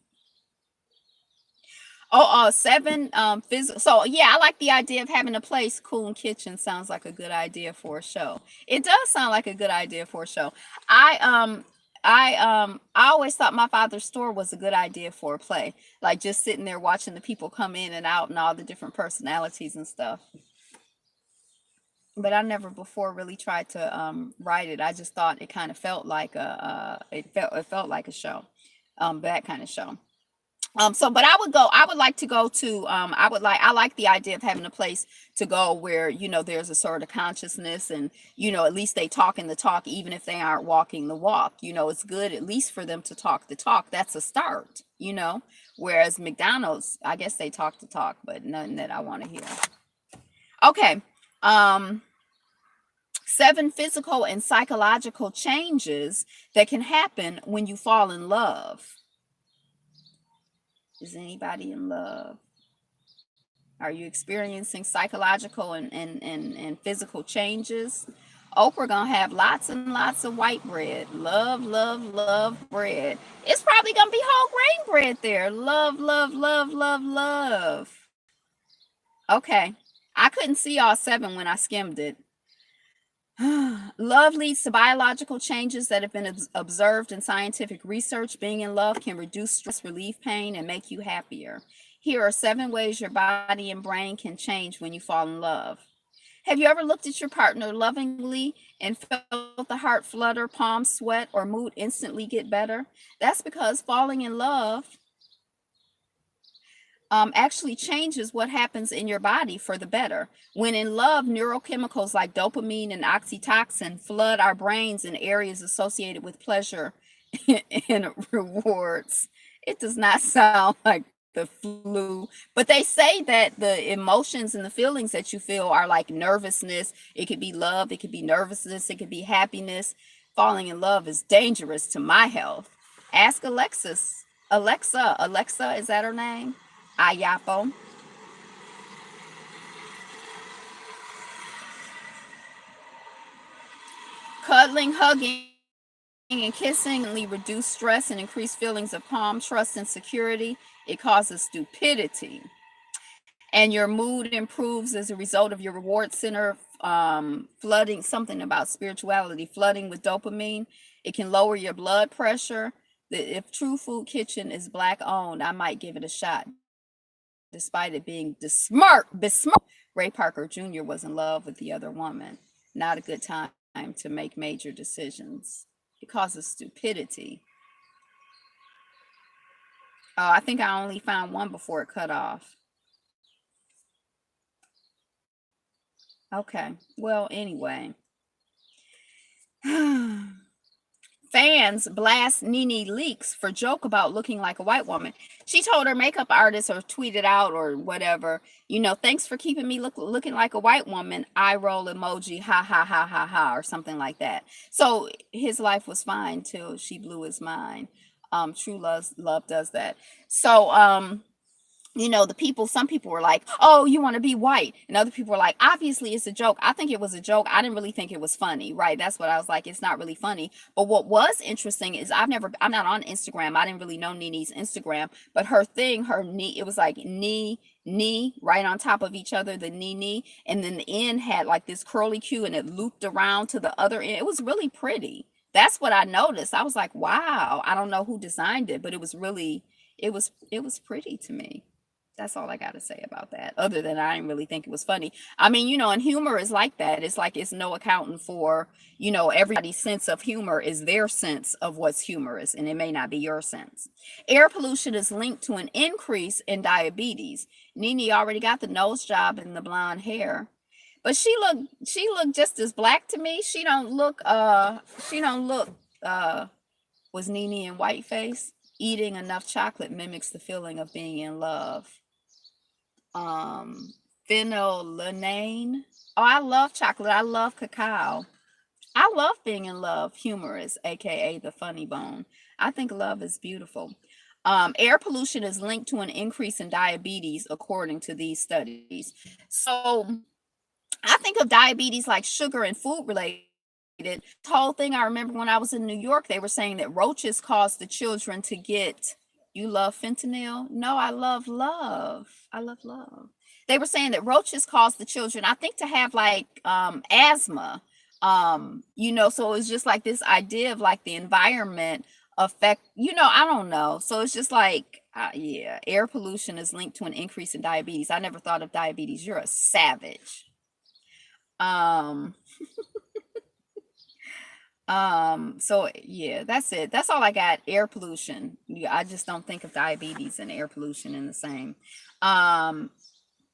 Oh, 7 physical. So yeah, I like the idea of having a place. Cool Kitchen sounds like a good idea for a show. It does sound like a good idea for a show. I always thought My Father's Store was a good idea for a play. Like just sitting there watching the people come in and out and all the different personalities and stuff. But I never before really tried to write it. I just thought it kind of felt like it felt like a show, that kind of show. So but I would like to go to I like the idea of having a place to go where, there's a sort of consciousness, and at least they talking the talk even if they aren't walking the walk. It's good at least for them to talk the talk. That's a start. Whereas McDonald's, I guess they talk the talk, but nothing that I want to hear. Okay. um 7 physical and psychological changes that can happen when you fall in love. Is anybody in love? Are you experiencing psychological and physical changes? Oprah gonna have lots and lots of white bread. Love, love, love bread. It's probably gonna be whole grain bread there. Love, love, love, love, love. Okay. I couldn't see all 7 when I skimmed it. Love leads to biological changes that have been observed in scientific research. Being in love can reduce stress, relieve pain, and make you happier. Here are 7 ways your body and brain can change when you fall in love. Have you ever looked at your partner lovingly and felt the heart flutter, palms sweat, or mood instantly get better? That's because falling in love actually changes what happens in your body for the better. When in love, neurochemicals like dopamine and oxytocin flood our brains in areas associated with pleasure and rewards. It does not sound like the flu, but they say that the emotions and the feelings that you feel are like nervousness. It could be love, it could be nervousness, it could be happiness. Falling in love is dangerous to my health. Ask Alexis. Alexa, is that her name? Ayapo. Cuddling, hugging, and kissing reduce stress and increase feelings of calm, trust, and security. It causes stupidity. And your mood improves as a result of your reward center flooding, something about spirituality, flooding with dopamine. It can lower your blood pressure. If True Food Kitchen is black owned, I might give it a shot. Despite it being besmirched, Ray Parker Jr. was in love with the other woman. Not a good time to make major decisions. It causes stupidity. Oh, I think I only found one before it cut off. Okay. Well, anyway. Fans blast Nene Leakes for joke about looking like a white woman. She told her makeup artist or tweeted out or whatever, thanks for keeping me looking like a white woman. Eye roll emoji, ha ha ha ha ha, or something like that. So his life was fine till she blew his mind. True love does that. So the people, some people were like, oh, you want to be white, and other people were like, obviously it's a joke. I think it was a joke. I didn't really think it was funny, right? That's what I was like, it's not really funny. But what was interesting is I'm not on Instagram. I didn't really know Nene's Instagram, but her thing, her knee, it was like knee right on top of each other, the knee, and then the end had like this curly Q and it looped around to the other end. It was really pretty. That's what I noticed. I was like, wow. I don't know who designed it, but it was really, it was pretty to me. That's all I got to say about that. Other than I didn't really think it was funny. I mean, and humor is like that. It's like it's no accounting for, everybody's sense of humor is their sense of what's humorous, and it may not be your sense. Air pollution is linked to an increase in diabetes. Nene already got the nose job and the blonde hair. But she looked just as black to me. She don't look was Nene in whiteface? Eating enough chocolate mimics the feeling of being in love. Phenylalanine. Oh, I love chocolate. I love cacao. I love being in love. Humorous, aka the funny bone. I think love is beautiful. Air pollution is linked to an increase in diabetes, according to these studies. So I think of diabetes like sugar and food related. This whole thing, I remember when I was in New York, they were saying that roaches cause the children to get. You love fentanyl? No, I love love. I love love. They were saying that roaches cause the children, I think, to have like asthma. So it's just like this idea of like the environment affect, I don't know. So it's just like, yeah, air pollution is linked to an increase in diabetes. I never thought of diabetes. You're a savage. Um, so yeah, that's it. That's all I got. Air pollution. Yeah, I just don't think of diabetes and air pollution in the same. Um,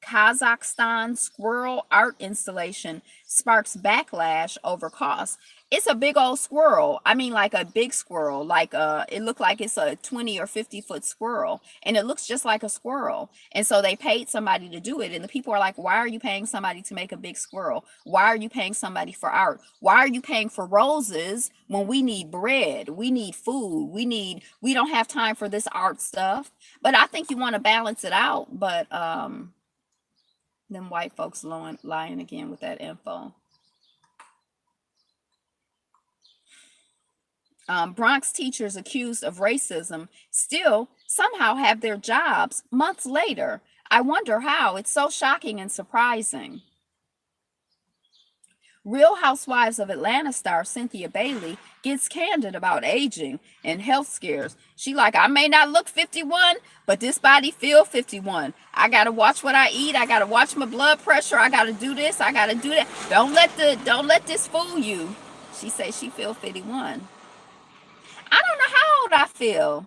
Kazakhstan squirrel art installation sparks backlash over cost. It's a big old squirrel. I mean, like a big squirrel. Like it looked like it's a 20 or 50-foot squirrel, and it looks just like a squirrel. And so they paid somebody to do it, and the people are like, "Why are you paying somebody to make a big squirrel? Why are you paying somebody for art? Why are you paying for roses when we need bread? We need food. We don't have time for this art stuff." But I think you want to balance it out. But them white folks lying again with that info. Bronx teachers accused of racism still somehow have their jobs months later. I wonder how. It's so shocking and surprising. Real Housewives of Atlanta star Cynthia Bailey gets candid about aging and health scares. She like, I may not look 51, but this body feel 51. I gotta watch what I eat. I gotta watch my blood pressure. I gotta do this. I gotta do that. Don't let this fool you. She says she feel 51. I don't know how old I feel.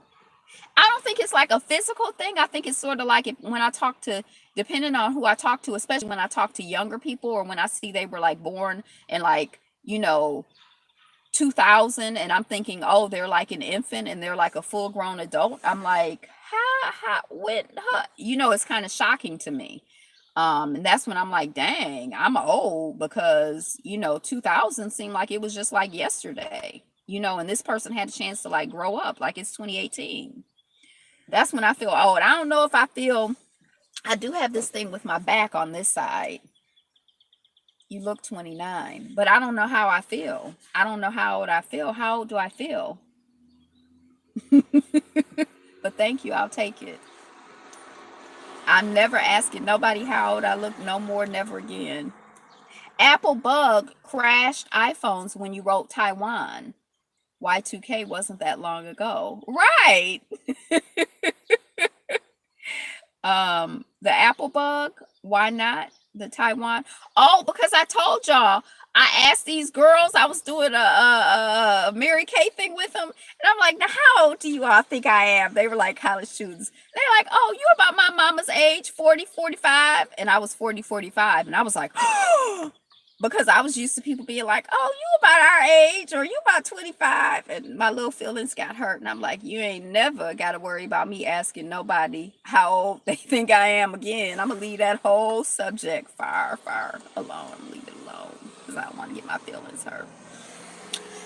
I don't think it's like a physical thing. I think it's sort of like when I talk to, depending on who I talk to, especially when I talk to younger people or when I see they were like born in like, 2000, and I'm thinking, oh, they're like an infant and they're like a full grown adult. I'm like, it's kind of shocking to me. And that's when I'm like, dang, I'm old because, 2000 seemed like it was just like yesterday, and this person had a chance to like grow up like it's 2018. That's when I feel old. I don't know if I do have this thing with my back on this side. You look 29, but I don't know how I feel. I don't know how old I feel. How old do I feel? But thank you. I'll take it. I'm never asking nobody how old I look no more, never again. Apple bug crashed iPhones when you wrote Taiwan. Y2K wasn't that long ago. Right. The Apple bug, why not? The Taiwan. Oh, because I told y'all, I asked these girls, I was doing a Mary Kay thing with them, and I'm like, now how old do you all think I am? They were like college students. They're like, oh, you about my mama's age, 40, 45. And I was 40, 45. And I was like, because I was used to people being like, oh, you about our age or you about 25. And my little feelings got hurt. And I'm like, you ain't never got to worry about me asking nobody how old they think I am again. I'm going to leave that whole subject far, far alone. I'm leave it alone because I don't want to get my feelings hurt.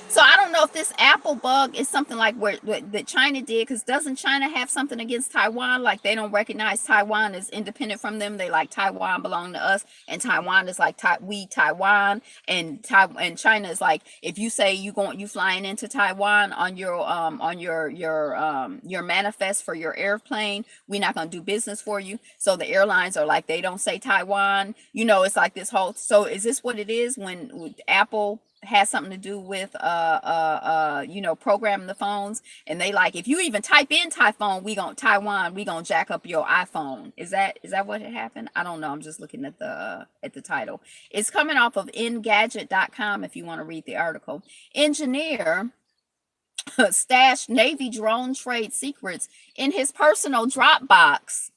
So I don't know if this Apple bug is something like that China did, because doesn't China have something against Taiwan? Like they don't recognize Taiwan as independent from them. They like Taiwan belong to us, and Taiwan is like we Taiwan, and China is like, if you say you flying into Taiwan on your manifest for your airplane, we're not gonna do business for you. So the airlines are like, they don't say Taiwan. It's like this whole. So is this what it is when Apple has something to do with programming the phones, and they like, if you even type in Taiwan, we gonna jack up your iPhone. Is that what had happened? I don't know. I'm just looking at the title. It's coming off of Engadget.com if you want to read the article. Engineer stashed Navy drone trade secrets in his personal Dropbox.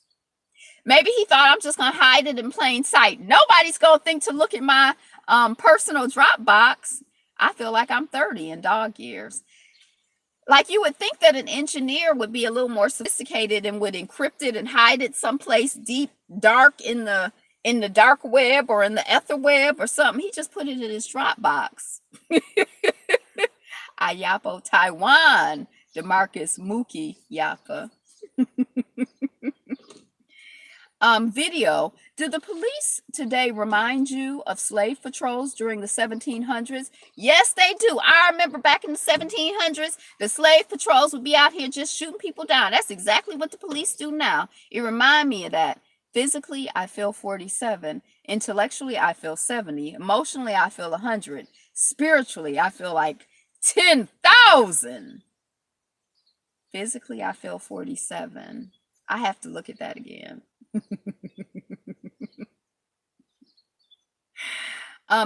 Maybe he thought, I'm just gonna hide it in plain sight. Nobody's gonna think to look at my personal Dropbox. I feel like I'm 30 in dog years. Like, you would think that an engineer would be a little more sophisticated and would encrypt it and hide it someplace deep, dark in the dark web or in the ether web or something. He just put it in his Dropbox. Ayapo, Taiwan. DeMarcus Mookie Yapa. Video. Do the police today remind you of slave patrols during the 1700s? Yes, they do. I remember back in the 1700s, the slave patrols would be out here just shooting people down. That's exactly what the police do now. It reminds me of that. Physically, I feel 47. Intellectually, I feel 70. Emotionally, I feel 100. Spiritually, I feel like 10,000. Physically, I feel 47. I have to look at that again.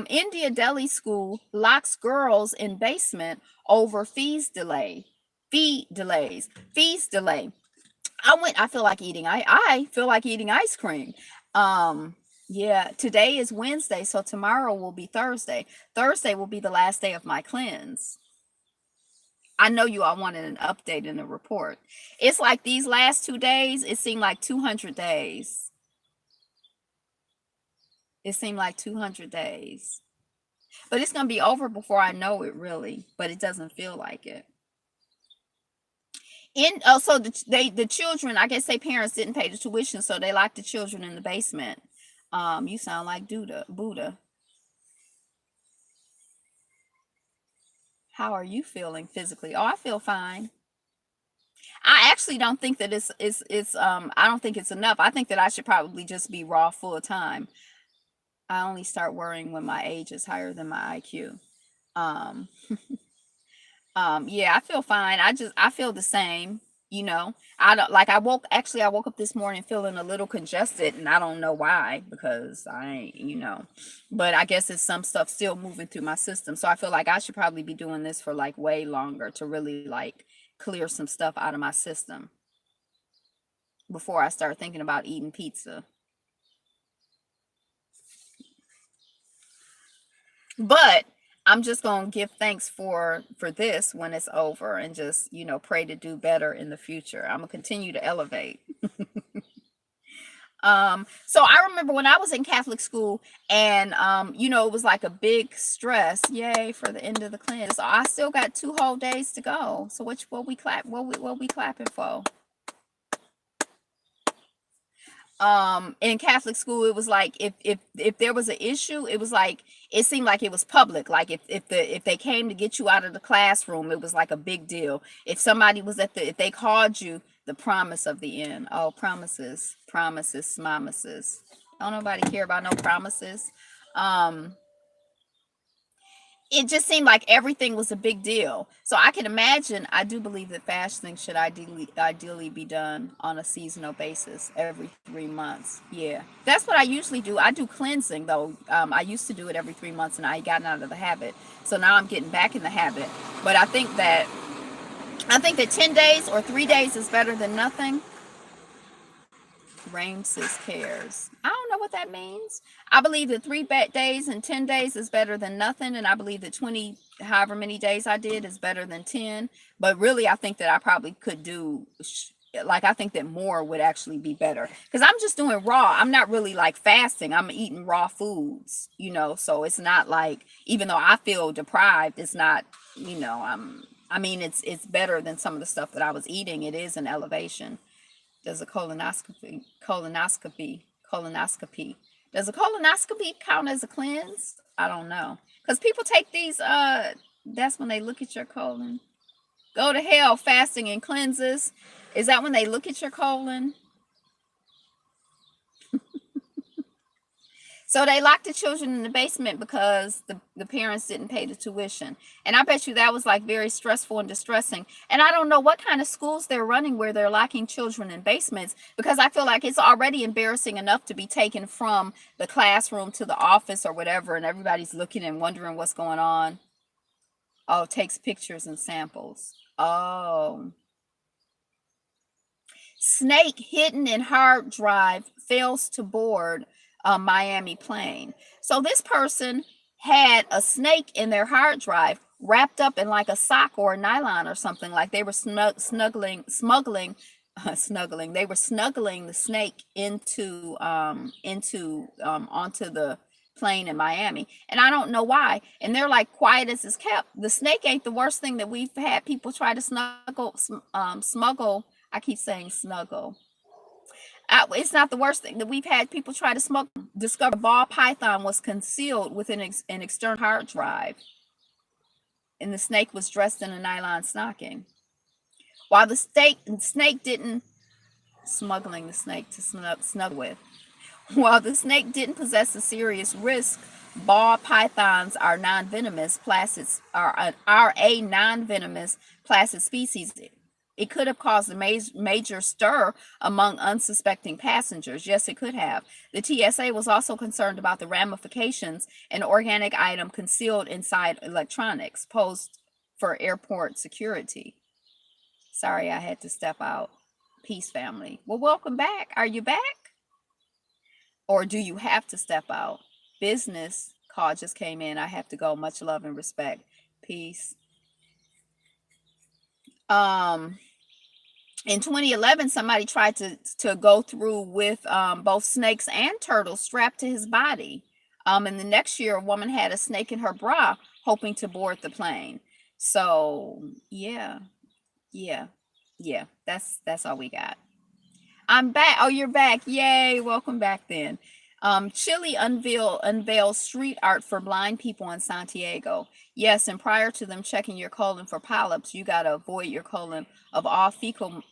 India Delhi school locks girls in basement over fees delay. Fee delays. Fees delay. I feel like eating. I feel like eating ice cream. Um, yeah, today is Wednesday, so tomorrow will be Thursday. Thursday will be the last day of my cleanse. I know you all wanted an update in the report. It's like these last 2 days, it seemed like 200 days. It seemed like 200 days. But it's going to be over before I know it, really. But it doesn't feel like it. So the children, I guess they parents didn't pay the tuition, so they locked the children in the basement. You sound like Buddha. How are you feeling physically? Oh, I feel fine. I actually don't think that it's I don't think it's enough. I think that I should probably just be raw full time. I only start worrying when my age is higher than my IQ. Um, yeah, I feel fine. I feel the same, you know. I don't like I woke up this morning feeling a little congested and I don't know why because I ain't, but I guess it's some stuff still moving through my system. So I feel like I should probably be doing this for like way longer to really like clear some stuff out of my system before I start thinking about eating pizza. But I'm just going to give thanks for this when it's over and just, pray to do better in the future. I'm going to continue to elevate. So I remember when I was in Catholic school and it was like a big stress. Yay for the end of the cleanse. So I still got 2 whole days to go. So what we clapping for? In Catholic school it was like if there was an issue, it was like it seemed like it was public. Like if they came to get you out of the classroom, it was like a big deal. If somebody was if they called you, the promise of the end. Oh, promises, smomises. Don't nobody care about no promises. um it just seemed like everything was a big deal. So I can imagine, I do believe that fasting should ideally be done on a seasonal basis every 3 months. Yeah. That's what I usually do. I do cleansing though. I used to do it every 3 months and I gotten out of the habit. So now I'm getting back in the habit. But I think that 10 days or 3 days is better than nothing. Ramses cares. I don't know what that means. I believe that 3 days and 10 days is better than nothing. And I believe that 20, however many days I did, is better than 10. But really, I think that I probably could do, like, I think that more would actually be better. Because I'm just doing raw. I'm not really like fasting. I'm eating raw foods, So it's not like, even though I feel deprived, it's not, I mean, it's better than some of the stuff that I was eating. It is an elevation. Does a colonoscopy does a colonoscopy count as a cleanse? I don't know, because people take these that's when they look at your colon. Go to hell, fasting and cleanses. Is that when they look at your colon? So they locked the children in the basement because the parents didn't pay the tuition. And I bet you that was like very stressful and distressing. And I don't know what kind of schools they're running where they're locking children in basements, because I feel like it's already embarrassing enough to be taken from the classroom to the office or whatever, and everybody's looking and wondering what's going on. Oh, takes pictures and samples. Oh. Snake hidden in hard drive fails to board a Miami plane. So this person had a snake in their hard drive wrapped up in like a sock or a nylon or something. Like they were snuggling. They were snuggling the snake into onto the plane in Miami. And I don't know why. And they're like quiet as it's kept. The snake ain't the worst thing that we've had people try to smuggle. I keep saying snuggle. It's not the worst thing that we've had people try to smoke. Discover ball python was concealed within an external hard drive, and the snake was dressed in a nylon stocking. While the snake didn't smuggling the snake to snuggle with. While the snake didn't possess a serious risk, ball pythons are non-venomous placids are a non-venomous placid species. It could have caused a major stir among unsuspecting passengers. Yes, it could have. The TSA was also concerned about the ramifications an organic item concealed inside electronics posed for airport security. Sorry, I had to step out. Peace, family. Well, welcome back. Are you back? or do you have to step out? Business call just came in. I have to go. Much love and respect. Peace. Um, in 2011, somebody tried to go through with both snakes and turtles strapped to his body. And the next year, a woman had a snake in her bra, hoping to board the plane. So yeah, yeah, yeah. That's all we got. I'm back. Oh, you're back. Yay. Welcome back then. Chile unveils street art for blind people in Santiago. Yes, and prior to them checking your colon for polyps, you got to avoid your colon of all fecal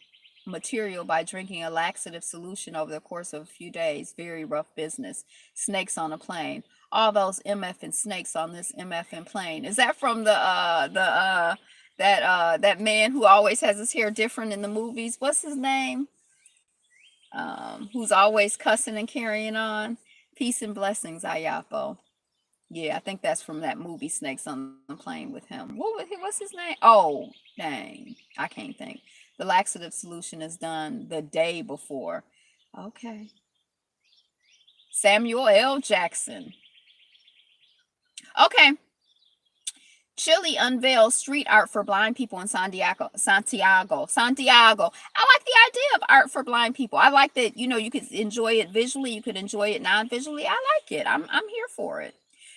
material by drinking a laxative solution over the course of a few days. Very rough business. Snakes on a plane. All those MF and snakes on this MF and plane. Is that from that man who always has his hair different in the movies? What's his name? Who's always cussing and carrying on. Peace and blessings, Ayapo. Yeah, I think that's from that movie Snakes on the Plane with him. What's his name? Oh, dang. I can't think. The laxative solution is done the day before. Okay. Samuel L. Jackson. Okay. Chile unveils street art for blind people in Santiago. I like the idea of art for blind people. I like that, you could enjoy it visually, you could enjoy it non-visually. I like it. I'm here for it.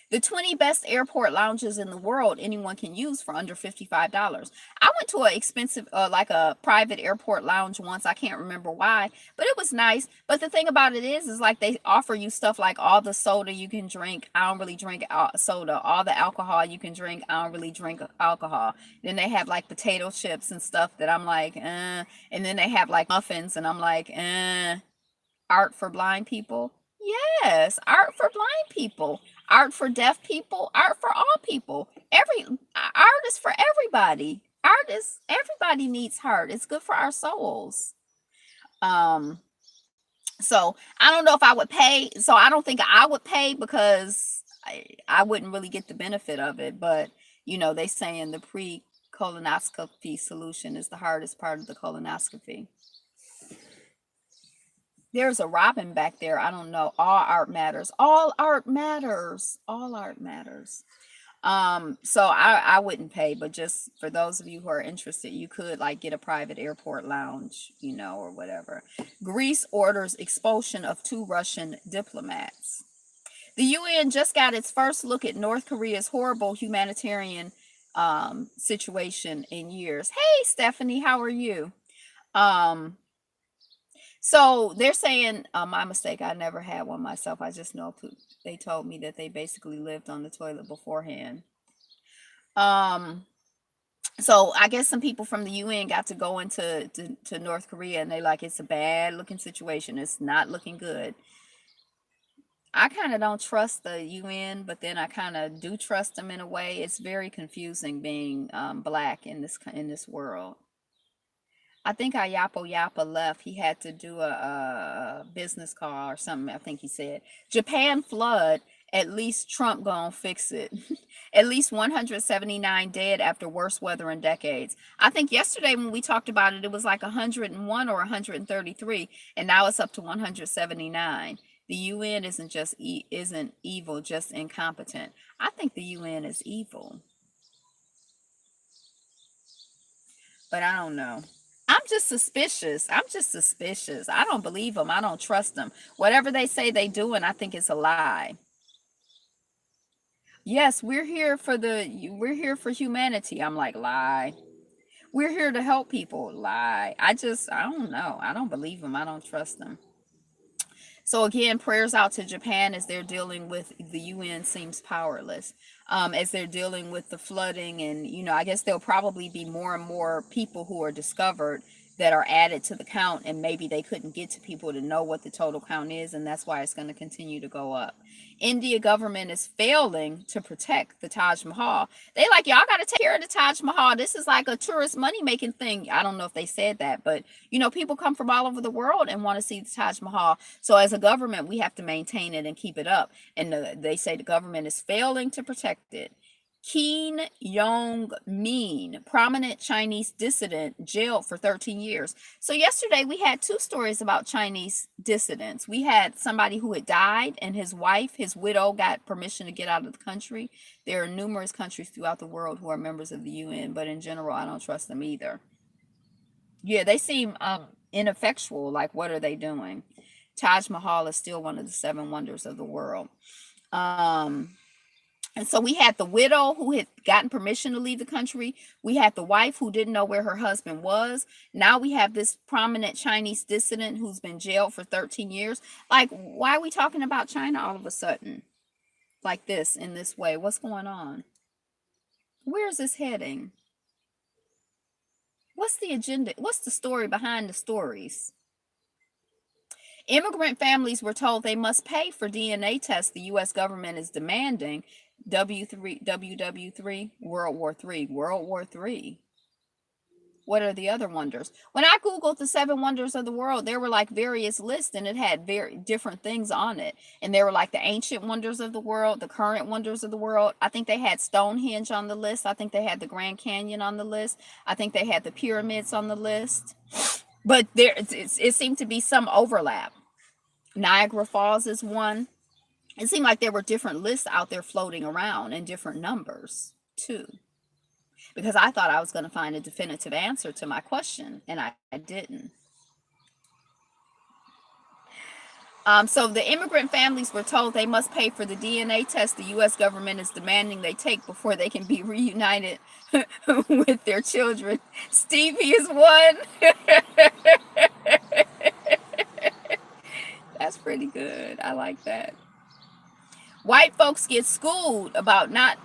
The 20 best airport lounges in the world anyone can use for under $55. I went to an expensive, like a private airport lounge once. I can't remember why, but it was nice. But the thing about it is like they offer you stuff like all the soda you can drink. I don't really drink soda. All the alcohol you can drink. I don't really drink alcohol. Then they have like potato chips and stuff that I'm like, And then they have like muffins and I'm like, Art for blind people? Yes, art for blind people, art for deaf people, art for all people. Art is for everybody. Everybody needs art. It's good for our souls. Um, so I don't know if I would pay. So I don't think I would pay because I wouldn't really get the benefit of it. But they saying the pre-colonoscopy solution is the hardest part of the colonoscopy. There's a robin back there. I don't know. All art matters. All art matters. All art matters. So I wouldn't pay, but just for those of you who are interested, you could like get a private airport lounge, or whatever. Greece orders expulsion of 2 Russian diplomats. The UN just got its first look at North Korea's horrible humanitarian situation in years. Hey, Stephanie, how are you? Um, so they're saying, my mistake, I never had one myself. I just know they told me that they basically lived on the toilet beforehand. Um, so I guess some people from the UN got to go to North Korea and they like, it's a bad looking situation. It's not looking good. I kind of don't trust the UN, but then I kind of do trust them in a way. It's very confusing being black in this world. I think Ayapo Yapa left. He had to do a business call or something. I think he said Japan flood. At least Trump gonna fix it. At least 179 dead after worst weather in decades. I think yesterday when we talked about it, it was like 101 or 133, and now it's up to 179. The UN isn't evil, just incompetent. I think the UN is evil, but I don't know. I'm just suspicious. I'm just suspicious. I don't believe them. I don't trust them. Whatever they say they doing, I think it's a lie. Yes, we're here for humanity. I'm like, lie. We're here to help people. Lie. I don't know. I don't believe them. I don't trust them. So again, prayers out to Japan as they're dealing with the UN seems powerless. As they're dealing with the flooding, and I guess there'll probably be more and more people who are discovered that are added to the count, and maybe they couldn't get to people to know what the total count is, and that's why it's going to continue to go up. India government is failing to protect the Taj Mahal. They like, y'all got to take care of the Taj Mahal. This is like a tourist money making thing. I don't know if they said that, but people come from all over the world and want to see the Taj Mahal. So as a government, we have to maintain it and keep it up. And they say the government is failing to protect it. Keen Yong Min, prominent Chinese dissident, jailed for 13 years. So, yesterday we had two stories about Chinese dissidents. We had somebody who had died, and his wife, his widow, got permission to get out of the country. There are numerous countries throughout the world who are members of the UN, but in general, I don't trust them either. Yeah, they seem ineffectual. Like, what are they doing? Taj Mahal is still one of the seven wonders of the world. Um, and so we had the widow who had gotten permission to leave the country. We had the wife who didn't know where her husband was. Now we have this prominent Chinese dissident who's been jailed for 13 years. Like, why are we talking about China all of a sudden? Like this, in this way? What's going on? Where is this heading? What's the agenda? What's the story behind the stories? Immigrant families were told they must pay for DNA tests the U.S. government is demanding. WW3, World War III, World War III. What are the other wonders? When I Googled the seven wonders of the world, there were like various lists and it had very different things on it. And there were like the ancient wonders of the world, the current wonders of the world. I think they had Stonehenge on the list. I think they had the Grand Canyon on the list. I think they had the pyramids on the list. But it seemed to be some overlap. Niagara Falls is one. It seemed like there were different lists out there floating around and different numbers too. Because I thought I was going to find a definitive answer to my question, and I didn't. So the immigrant families were told they must pay for the DNA test the U.S. government is demanding they take before they can be reunited with their children. Stevie is one. That's pretty good. I like that. White folks get schooled about not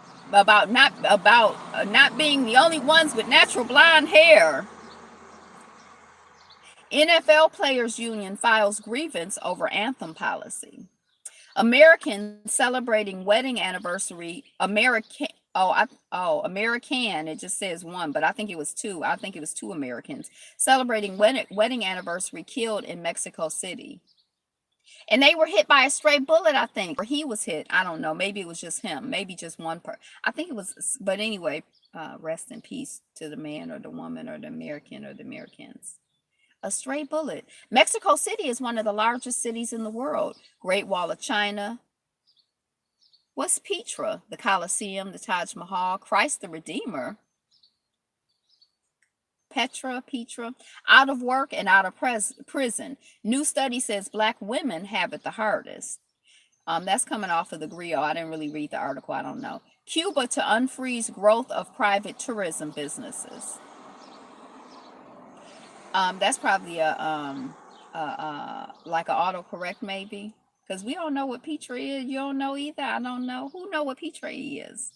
being the only ones with natural blonde hair. NFL Players Union files grievance over anthem policy. American celebrating wedding anniversary. American. American. It just says one, but I think it was two. I think it was two Americans celebrating wedding anniversary killed in Mexico City. And they were hit by a stray bullet, I think, or he was hit. I don't know. Maybe it was just him. Maybe just one person. I think it was. But anyway, rest in peace to the man or the woman or the American or the Americans. A stray bullet. Mexico City is one of the largest cities in the world. Great Wall of China. What's Petra? The Colosseum, the Taj Mahal, Christ the Redeemer. Petra, out of work and out of prison. New study says Black women have it the hardest. That's coming off of the Griot. I didn't really read the article. I don't know. Cuba to unfreeze growth of private tourism businesses. That's probably like an autocorrect maybe, because we don't know what Petra is. You don't know either. I don't know. Who know what Petra is?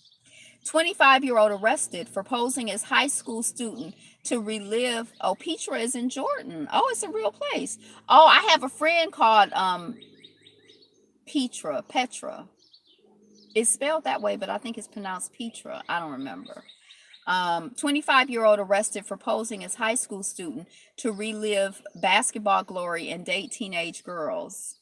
25-year-old arrested for posing as high school student to relive. Oh, Petra is in Jordan. Oh, it's a real place. Oh, I have a friend called Petra. It's spelled that way, but I think it's pronounced Petra. I don't remember. 25-year-old arrested for posing as high school student to relive basketball glory and date teenage girls.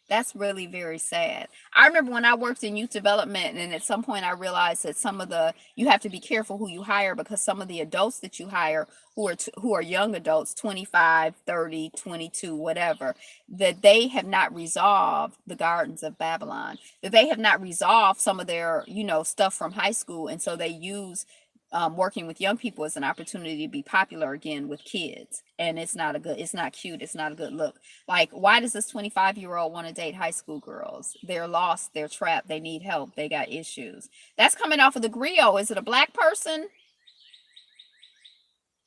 That's really very sad. I remember when I worked in youth development, and at some point I realized that you have to be careful who you hire, because some of the adults that you hire who are young adults, 25, 30, 22, whatever, that they have not resolved the Gardens of Babylon, that they have not resolved some of their, stuff from high school. And so they use working with young people as an opportunity to be popular again with kids. And it's not cute. It's not a good look. Like, why does this 25-year-old want to date high school girls? They're lost. They're trapped. They need help. They got issues. That's coming off of the Griot. Is it a Black person?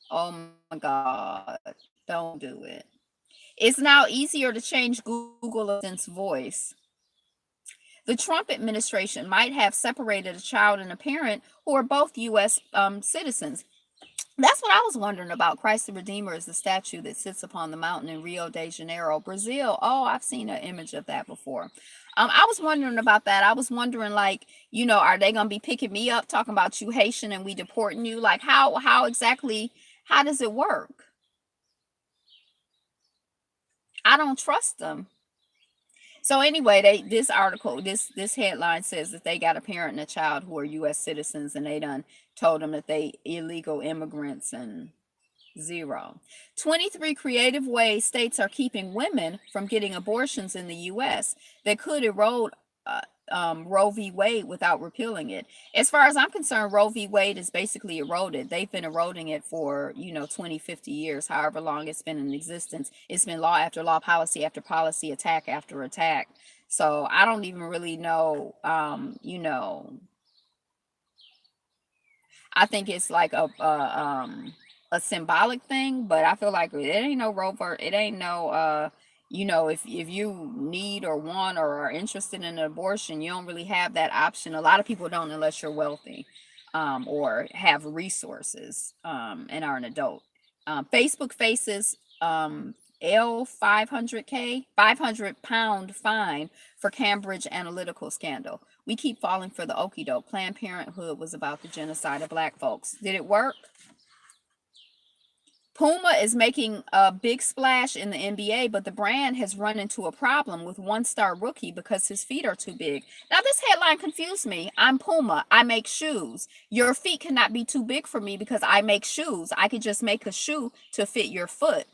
Oh my God. Don't do it. It's now easier to change Google Assistant's voice. The Trump administration might have separated a child and a parent who are both U.S. Citizens. That's what I was wondering about. Christ the Redeemer is the statue that sits upon the mountain in Rio de Janeiro, Brazil. Oh, I've seen an image of that before. I was wondering about that. I was wondering, like, are they going to be picking me up, talking about you Haitian and we deporting you? Like, how exactly, how does it work? I don't trust them. So anyway, they this article, this headline says that they got a parent and a child who are U.S. citizens, and they done told them that they illegal immigrants and zero. 23 creative ways states are keeping women from getting abortions in the U.S. that could erode uh, Roe v. Wade without repealing it. As far as I'm concerned, Roe v. Wade is basically eroded. They've been eroding it for, 20, 50 years, however long it's been in existence. It's been law after law, policy after policy, attack after attack. So I don't even really know, I think it's like a symbolic thing, but I feel like it ain't no Rover. It ain't no if you need or want or are interested in an abortion, you don't really have that option. A lot of people don't unless you're wealthy, or have resources, and are an adult. Facebook faces L 500 pound fine for Cambridge Analytical scandal. We keep falling for the okie doke. Planned Parenthood was about the genocide of black folks. Did it work? Puma is making a big splash in the NBA, but the brand has run into a problem with one-star rookie because his feet are too big. Now, this headline confused me. I'm Puma. I make shoes. Your feet cannot be too big for me because I make shoes. I could just make a shoe to fit your foot.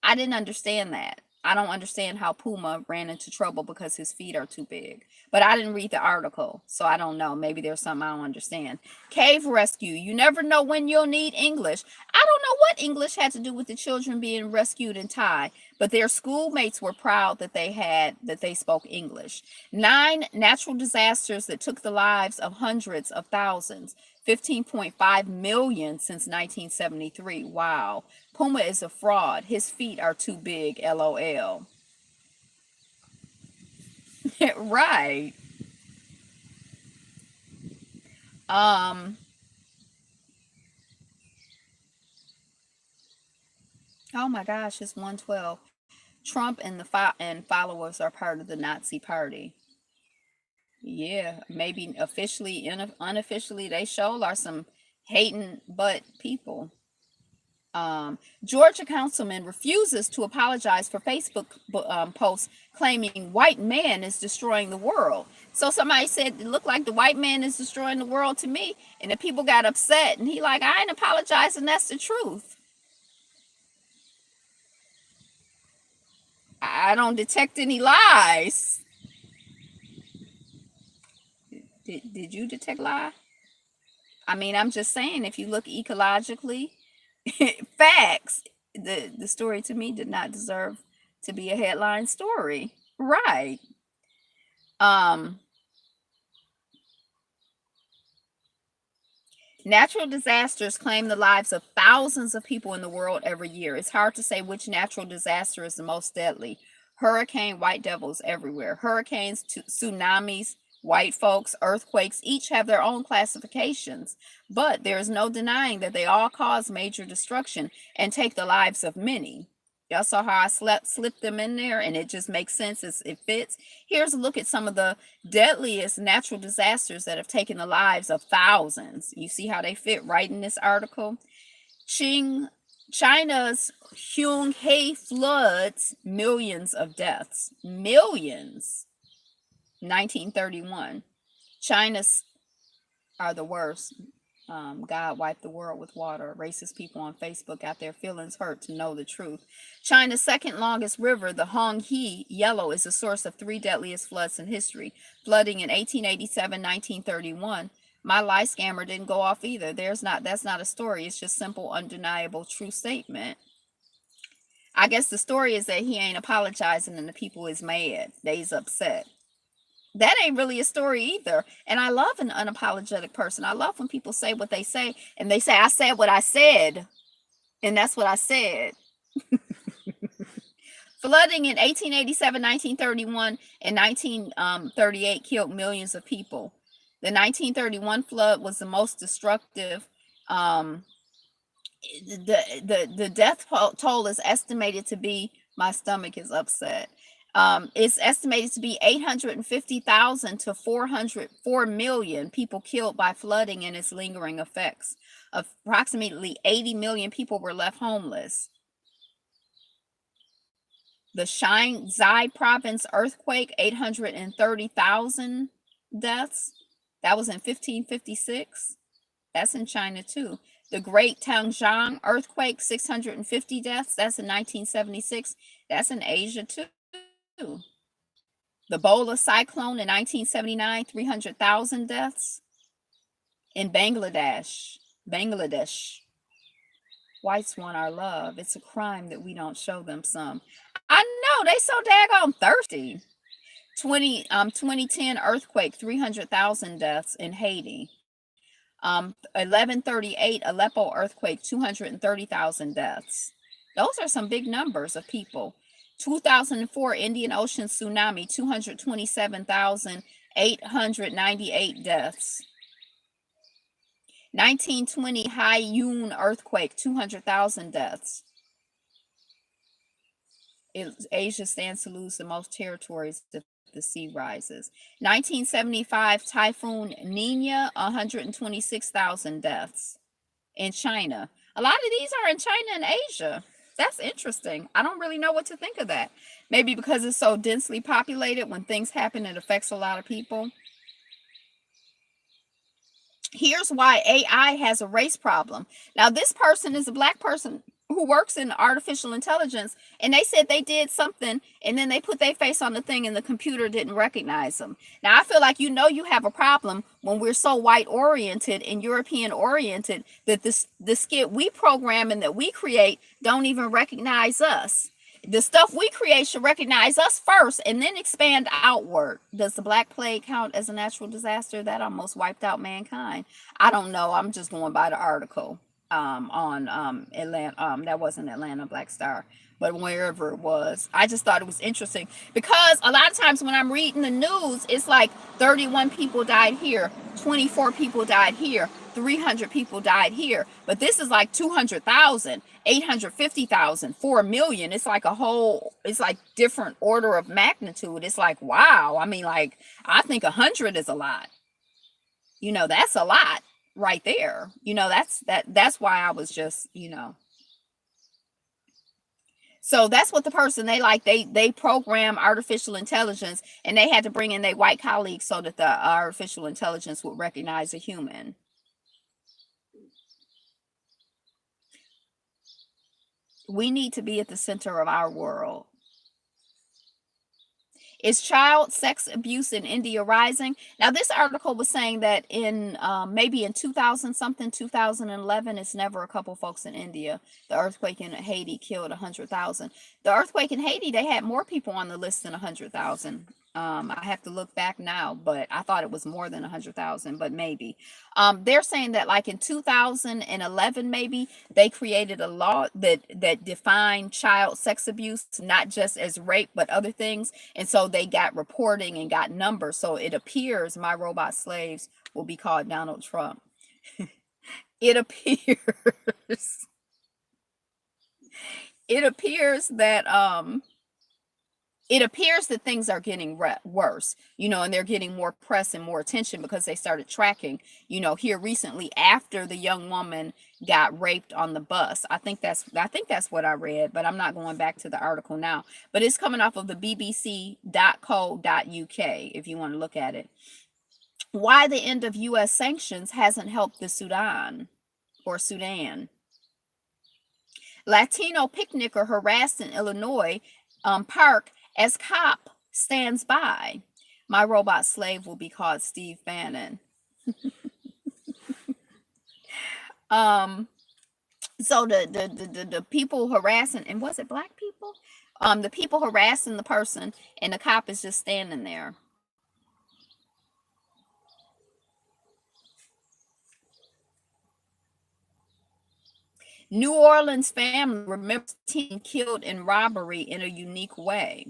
I didn't understand that. I don't understand how Puma ran into trouble because his feet are too big. But I didn't read the article, so I don't know. Maybe there's something I don't understand. Cave rescue. You never know when you'll need English. I don't know what English had to do with the children being rescued in Thai, but their schoolmates were proud that they spoke English. 9 natural disasters that took the lives of hundreds of thousands. 15.5 million since 1973. Wow. Puma is a fraud. His feet are too big. LOL. Right. Um. Oh my gosh, it's 112. Trump and and followers are part of the Nazi party. Yeah, maybe officially, unofficially, they sure are some hating but people. Georgia councilman refuses to apologize for Facebook posts claiming white man is destroying the world. So somebody said it looked like the white man is destroying the world to me, and the people got upset, and he like, I ain't apologizing. That's the truth. I don't detect any lies. Did you detect lie? I mean, I'm just saying, if you look ecologically, facts, the story to me did not deserve to be a headline story. Right. Um, Natural disasters claim the lives of thousands of people in the world every year. It's hard to say which natural disaster is the most deadly. Hurricane, white devils everywhere. Hurricanes, tsunamis, white folks, earthquakes, each have their own classifications. But there is no denying that they all cause major destruction and take the lives of many. Y'all saw how I slipped them in there, and it just makes sense. It fits. Here's a look at some of the deadliest natural disasters that have taken the lives of thousands. You see how they fit right in this article? Ching, China's He floods, millions of deaths. Millions. 1931. China's are the worst. God wiped the world with water. Racist people on Facebook got their feelings hurt to know the truth. China's second longest river, the Honghe Yellow, is the source of 3 deadliest floods in history. Flooding in 1887, 1931. My light scammer didn't go off either. That's not a story. It's just simple, undeniable, true statement. I guess the story is that he ain't apologizing and the people is mad. They's upset. That ain't really a story either. And I love an unapologetic person. I love when people say what they say and they say, I said what I said. And that's what I said. Flooding in 1887, 1931, and 1938 killed millions of people. The 1931 flood was the most destructive. Um, the death toll is estimated to be, my stomach is upset. It's estimated to be 850,000 to 404 million people killed by flooding and its lingering effects. Approximately 80 million people were left homeless. The Shanxi province earthquake, 830,000 deaths. That was in 1556. That's in China too. The Great Tangzhong earthquake, 650 deaths. That's in 1976. That's in Asia too. The Bola cyclone in 1979, 300,000 deaths in Bangladesh. Bangladesh. Whites want our love. It's a crime that we don't show them some. I know, they so daggone thirsty. 2010 earthquake, 300,000 deaths in Haiti. 1138 Aleppo earthquake, 230,000 deaths. Those are some big numbers of people. 2004 Indian Ocean tsunami, 227,898 deaths. 1920 Haiyun earthquake, 200,000 deaths. Asia stands to lose the most territories if the sea rises. 1975 Typhoon Nina, 126,000 deaths in China. A lot of these are in China and Asia. That's interesting. I don't really know what to think of that. Maybe because it's so densely populated, when things happen, it affects a lot of people. Here's why AI has a race problem. Now, this person is a black person who works in artificial intelligence, and they said they did something, and then they put their face on the thing, and the computer didn't recognize them. Now, I feel like you have a problem when we're so white oriented and European oriented that the skit we program and that we create don't even recognize us. The stuff we create should recognize us first and then expand outward. Does the Black Plague count as a natural disaster? That almost wiped out mankind. I don't know. I'm just going by the article on Atlanta. That wasn't Atlanta Black Star, but wherever it was. I just thought it was interesting because a lot of times when I'm reading the news, it's like 31 people died here, 24 people died here, 300 people died here. But this is like 200,000. 850,000, 4 million. It's like it's like different order of magnitude. It's like, wow. I mean, like, I think 100 is a lot. That's a lot right there. That's why I was just, So that's what the person they program artificial intelligence, and they had to bring in their white colleagues so that the artificial intelligence would recognize a human. We need to be at the center of our world. Is child sex abuse in India rising? Now, this article was saying that in maybe in 2000 something, 2011, it's never a couple folks in India. The earthquake in Haiti killed 100,000. The earthquake in Haiti, they had more people on the list than 100,000. I have to look back now, but I thought it was more than 100,000, but maybe. They're saying that like in 2011, maybe they created a law that defined child sex abuse, not just as rape, but other things. And so they got reporting and got numbers. So it appears My Robot Slaves will be called Donald Trump. It appears that it appears that things are getting worse, and they're getting more press and more attention because they started tracking, here recently after the young woman got raped on the bus. I think that's what I read, but I'm not going back to the article now. But it's coming off of the bbc.co.uk if you want to look at it. Why the end of U.S. sanctions hasn't helped the Sudan. Latino picnicker harassed in Illinois park as cop stands by. My Robot Slave will be called Steve Bannon. So the people harassing, and was it black people? The people harassing the person, and the cop is just standing there. New Orleans family remembers teen killed in robbery in a unique way.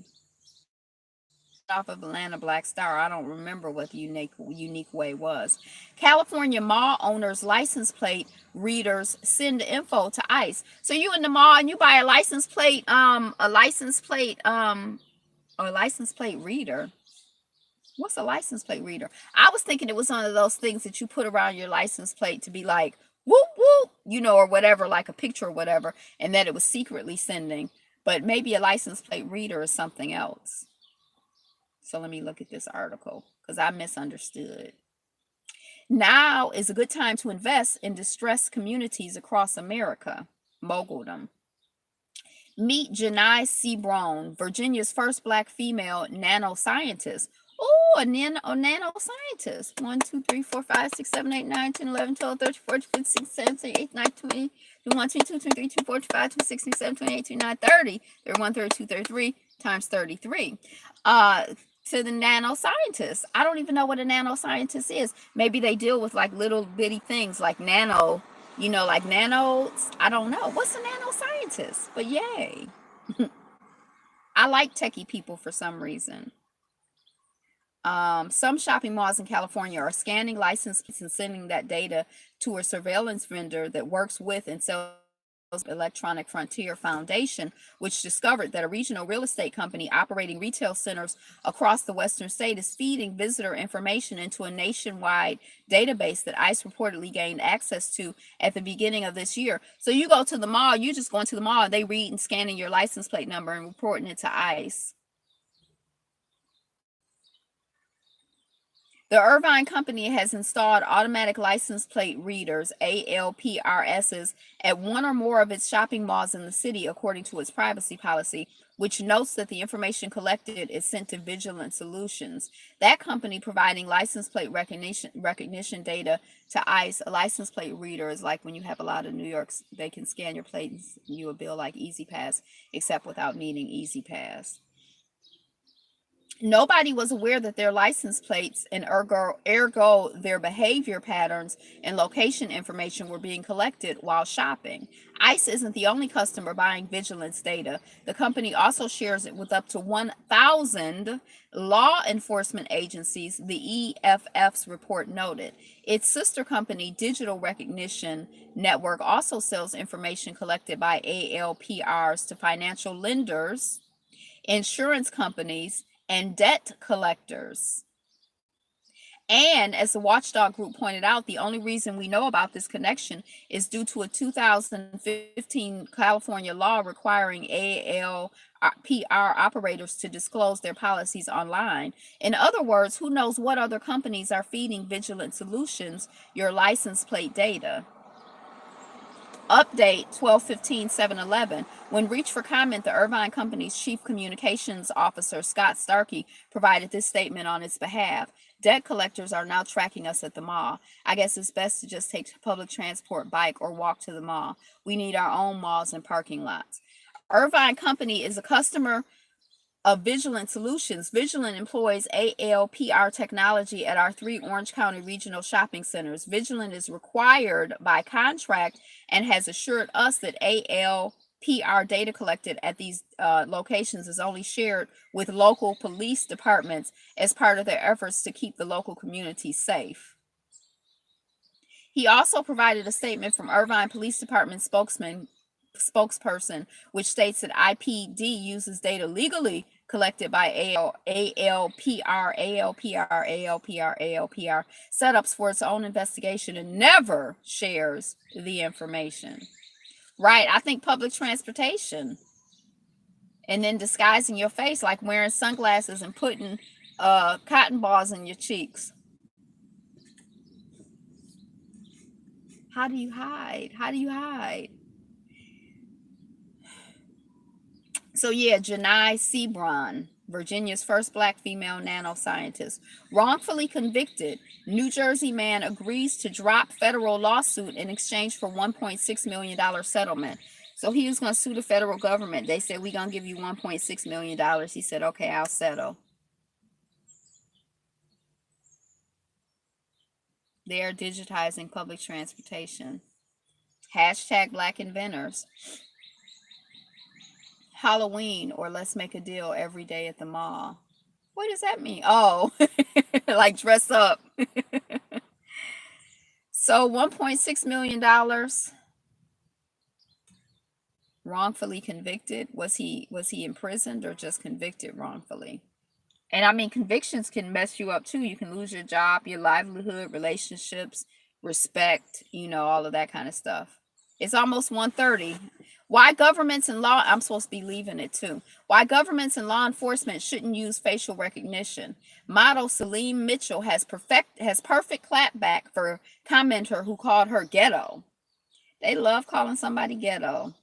Off of Atlanta Black Star. I don't remember what the unique way was. California mall owners license plate readers send info to ICE. So you in the mall and you buy a license plate reader. What's a license plate reader? I was thinking it was one of those things that you put around your license plate to be like whoop whoop, or whatever, like a picture or whatever, and that it was secretly sending. but maybe a license plate reader is something else. So let me look at this article because I misunderstood. Now is a good time to invest in distressed communities across America. Moguldom. Meet Janai Sebron, Virginia's first Black female nanoscientist. Oh, a nanoscientist. 1, 2, 3, 4, 5, 6, 7, 8, 9, 10, 11, 12, 13, 14, 15, 16, 17, 18, 19, 20, 21, 22, 23, 24, 25, 26, 27, 28, 29, 30. 31, 32, 33 times 33. To the nanoscientists. I don't even know what a nanoscientist is. Maybe they deal with like little bitty things like nano, like nanos. I don't know. What's a nanoscientist? But yay. I like techie people for some reason. Some shopping malls in California are scanning license plates and sending that data to a surveillance vendor that works with and sells Electronic Frontier Foundation, which discovered that a regional real estate company operating retail centers across the western state is feeding visitor information into a nationwide database that ICE reportedly gained access to at the beginning of this year. So you go to the mall, you just going to the mall, and they read and scanning your license plate number and reporting it to ICE. The Irvine Company has installed automatic license plate readers, ALPRSs, at one or more of its shopping malls in the city, according to its privacy policy, which notes that the information collected is sent to Vigilant Solutions. That company providing license plate recognition data to ICE. A license plate reader is like when you have a lot of New Yorks, they can scan your plate and you a bill like E-ZPass, except without needing E-ZPass. Nobody was aware that their license plates and ergo their behavior patterns and location information were being collected while shopping. ICE isn't the only customer buying vigilance data. The company also shares it with up to 1,000 law enforcement agencies, the EFF's report noted. Its sister company, Digital Recognition Network, also sells information collected by ALPRs to financial lenders, insurance companies, and debt collectors. And as the Watchdog Group pointed out, the only reason we know about this connection is due to a 2015 California law requiring ALPR operators to disclose their policies online. In other words, who knows what other companies are feeding Vigilant Solutions your license plate data? Update 12/15/7/11. When reached for comment, the Irvine Company's Chief Communications Officer, Scott Starkey, provided this statement on its behalf. Debt collectors are now tracking us at the mall. I guess it's best to just take public transport, bike, or walk to the mall. We need our own malls and parking lots. Irvine Company is a customer of Vigilant Solutions. Vigilant employs ALPR technology at our 3 Orange County regional shopping centers. Vigilant is required by contract and has assured us that ALPR data collected at these locations is only shared with local police departments as part of their efforts to keep the local community safe. He also provided a statement from Irvine Police Department spokesperson, which states that IPD uses data legally collected by ALPR setups for its own investigation and never shares the information. Right, I think public transportation. And then disguising your face, like wearing sunglasses and putting cotton balls in your cheeks. How do you hide? How do you hide? So yeah, Janai Sebron, Virginia's first Black female nanoscientist, wrongfully convicted. New Jersey man agrees to drop federal lawsuit in exchange for $1.6 million settlement. So he was going to sue the federal government. They said, we're going to give you $1.6 million. He said, okay, I'll settle. They are digitizing public transportation. Hashtag Black inventors. Halloween or let's make a deal every day at the mall. What does that mean? Oh, like dress up. So $1.6 million, wrongfully convicted. Was he imprisoned or just convicted wrongfully? And I mean, convictions can mess you up too. You can lose your job, your livelihood, relationships, respect, all of that kind of stuff. It's almost 1:30. Why governments and law, I'm supposed to be leaving it too. Why governments and law enforcement shouldn't use facial recognition. Model Salim Mitchell has perfect clapback for commenter who called her ghetto. They love calling somebody ghetto.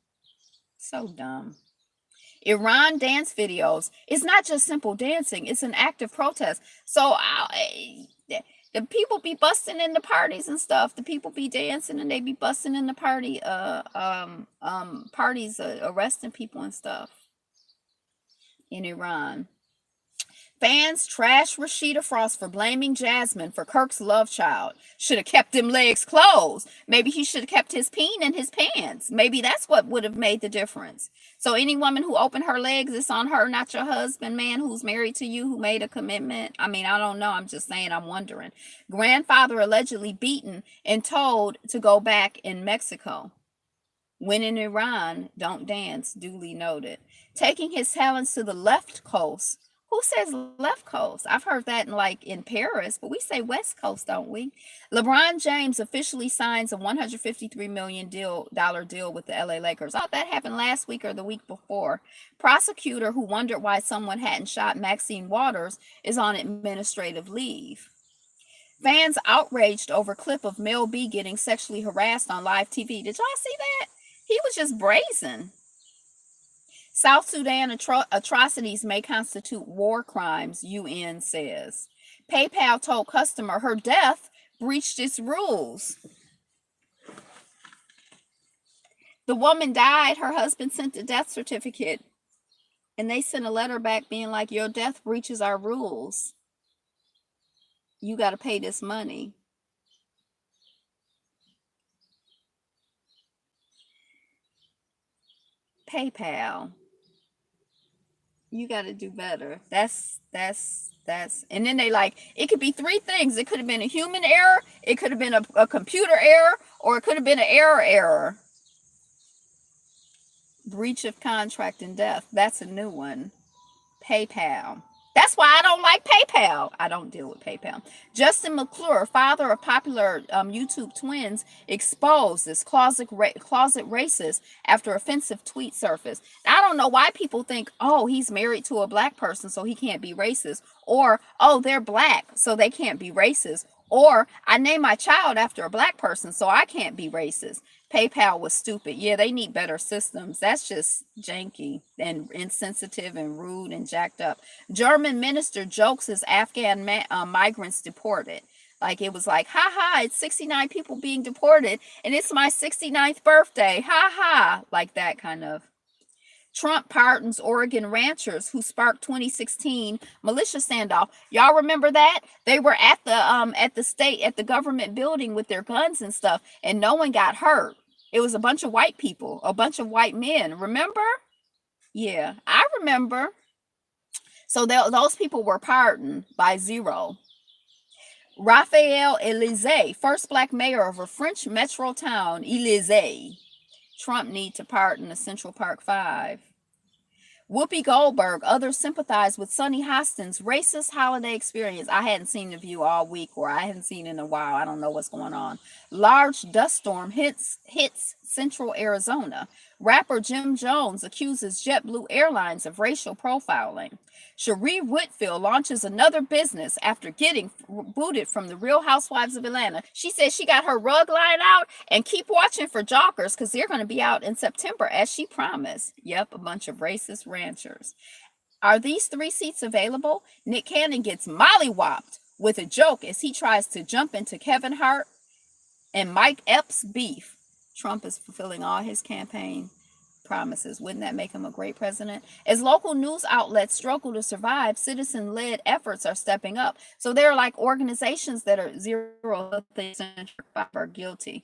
So dumb. Iran dance videos. It's not just simple dancing, it's an active protest. So the people be busting in the parties and stuff. The people be dancing and they be busting in the parties, arresting people and stuff in Iran. Fans trash Rashida Frost for blaming Jasmine for Kirk's love child. Should have kept them legs closed. Maybe he should have kept his peen in his pants. Maybe that's what would have made the difference. So any woman who opened her legs, it's on her, not your husband, man, who's married to you, who made a commitment. I mean, I don't know. I'm just saying, I'm wondering. Grandfather allegedly beaten and told to go back in Mexico. When in Iran, don't dance, duly noted. Taking his talents to the left coast. Who says left coast? I've heard that in Paris, but we say west coast, don't we? LeBron James officially signs a $153 million deal with the LA Lakers. Oh, that happened last week or the week before. Prosecutor who wondered why someone hadn't shot Maxine Waters is on administrative leave. Fans outraged over clip of Mel B getting sexually harassed on live TV. Did y'all see that? He was just brazen. South Sudan atrocities may constitute war crimes, UN says. PayPal told customer her death breached its rules. The woman died. Her husband sent the death certificate, and they sent a letter back being like, your death breaches our rules. You got to pay this money. PayPal. You got to do better. That's and then they it could be three things. It could have been a human error, it could have been a computer error, or it could have been an error. Breach of contract and death. That's a new one. PayPal. That's why I don't like PayPal. I don't deal with PayPal. Justin McClure, father of popular YouTube twins, exposed as closet racist after offensive tweet surfaced. I don't know why people think, oh, he's married to a black person, so he can't be racist. Or, oh, they're black, so they can't be racist. Or, I named my child after a black person, so I can't be racist. PayPal was stupid. Yeah, they need better systems. That's just janky and insensitive and rude and jacked up. German minister jokes as Afghan migrants deported. It was like, ha ha, it's 69 people being deported and it's my 69th birthday. Ha ha. Like that kind of. Trump pardons Oregon ranchers who sparked 2016 militia standoff. Y'all remember that? They were at the government building with their guns and stuff, and no one got hurt. It was a bunch of white people, a bunch of white men. Remember? Yeah, I remember. So those people were pardoned by zero. Raphael Elysée, first black mayor of a French metro town, Elysée. Trump need to pardon the Central Park Five. Whoopi Goldberg, others sympathize with Sonny Hostin's racist holiday experience. I hadn't seen The View all week, or I hadn't seen it in a while. I don't know what's going on. Large dust storm hits central Arizona. Rapper Jim Jones accuses JetBlue Airlines of racial profiling. Cherie Whitfield launches another business after getting booted from the Real Housewives of Atlanta. She says she got her rug line out, and keep watching for joggers because they're going to be out in September as she promised. Yep, a bunch of racist ranchers. Are these 3 seats available? Nick Cannon gets mollywopped with a joke as he tries to jump into Kevin Hart and Mike Epps' beef. Trump is fulfilling all his campaign promises. Wouldn't that make him a great president? As local news outlets struggle to survive, citizen-led efforts are stepping up. So there are organizations that are zero are guilty.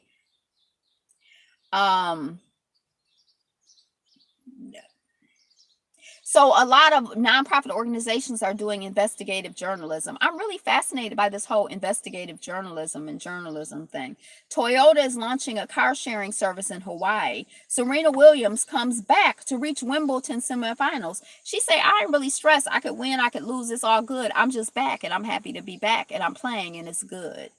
So a lot of nonprofit organizations are doing investigative journalism. I'm really fascinated by this whole investigative journalism and journalism thing. Toyota is launching a car sharing service in Hawaii. Serena Williams comes back to reach Wimbledon semifinals. She say, I ain't really stressed. I could win, I could lose, it's all good. I'm just back and I'm happy to be back and I'm playing and it's good.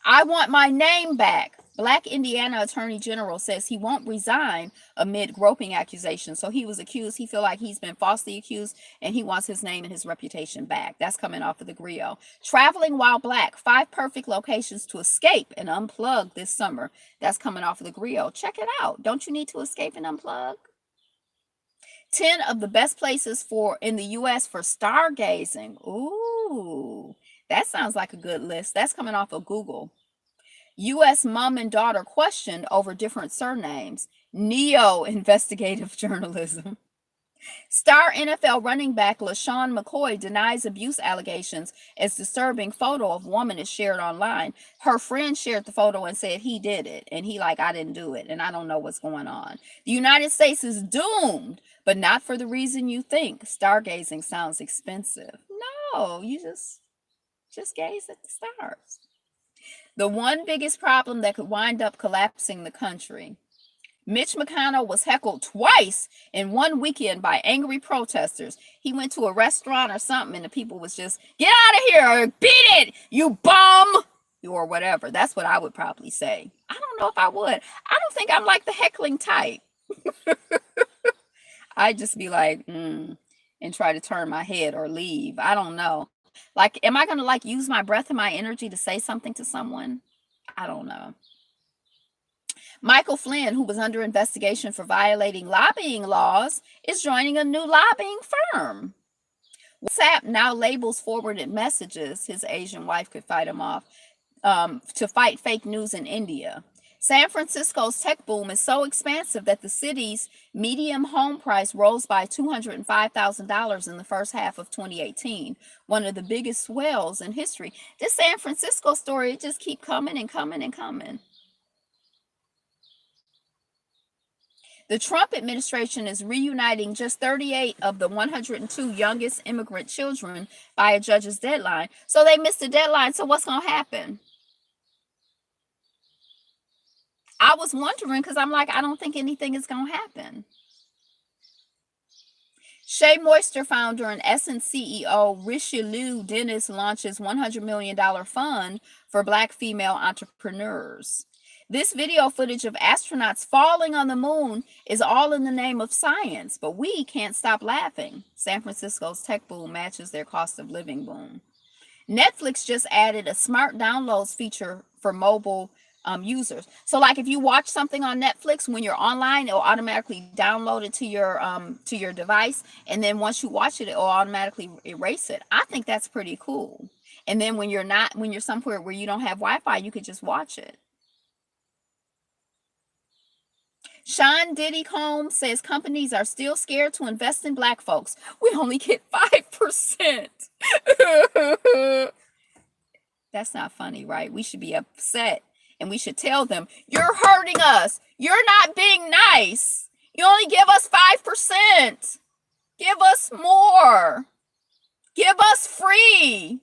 I want my name back. Black Indiana Attorney General says he won't resign amid groping accusations. So he was accused. He feel like he's been falsely accused, and he wants his name and his reputation back. That's coming off of the Griot. Traveling while black, 5 perfect locations to escape and unplug this summer. That's coming off of the Griot. Check it out. Don't you need to escape and unplug? 10 of the best places for in the US for stargazing. Ooh, that sounds like a good list. That's coming off of Google. US mom and daughter questioned over different surnames. Neo investigative journalism. Star NFL running back LaShawn McCoy denies abuse allegations as disturbing photo of woman is shared online. Her friend shared the photo and said he did it, and he like, I didn't do it, and I don't know what's going on. The United States is doomed, but not for the reason you think. Stargazing sounds expensive. No, you just gaze at the stars. The one biggest problem that could wind up collapsing the country. Mitch McConnell was heckled twice in one weekend by angry protesters. He went to a restaurant or something, and the people was just, get out of here, or beat it, you bum, or whatever. That's what I would probably say. I don't know if I would. I don't think I'm like the heckling type. I'd just be like, and try to turn my head or leave. I don't know. Like, am I going to like use my breath and my energy to say something to someone? I don't know. Michael Flynn, who was under investigation for violating lobbying laws, is joining a new lobbying firm. WhatsApp now labels forwarded messages. His Asian wife could fight him off to fight fake news in India. San Francisco's tech boom is so expansive that the city's median home price rose by $205,000 in the first half of 2018, one of the biggest swells in history. This San Francisco story just keep coming and coming and coming. The Trump administration is reuniting just 38 of the 102 youngest immigrant children by a judge's deadline. So they missed the deadline. So what's going to happen? I was wondering because I'm like, I don't think anything is going to happen. Shea Moisture founder and Essence CEO Richelieu Dennis launches $100 million fund for Black female entrepreneurs. This video footage of astronauts falling on the moon is all in the name of science, but we can't stop laughing. San Francisco's tech boom matches their cost of living boom. Netflix just added a smart downloads feature for mobile users. So like if you watch something on Netflix, when you're online, it'll automatically download it to your device. And then once you watch it, it'll automatically erase it. I think that's pretty cool. And then when you're somewhere where you don't have Wi-Fi, you could just watch it. Sean Diddy Combs says companies are still scared to invest in Black folks. We only get 5%. That's not funny, right? We should be upset and we should tell them, you're hurting us. You're not being nice. You only give us 5%. Give us more. Give us free.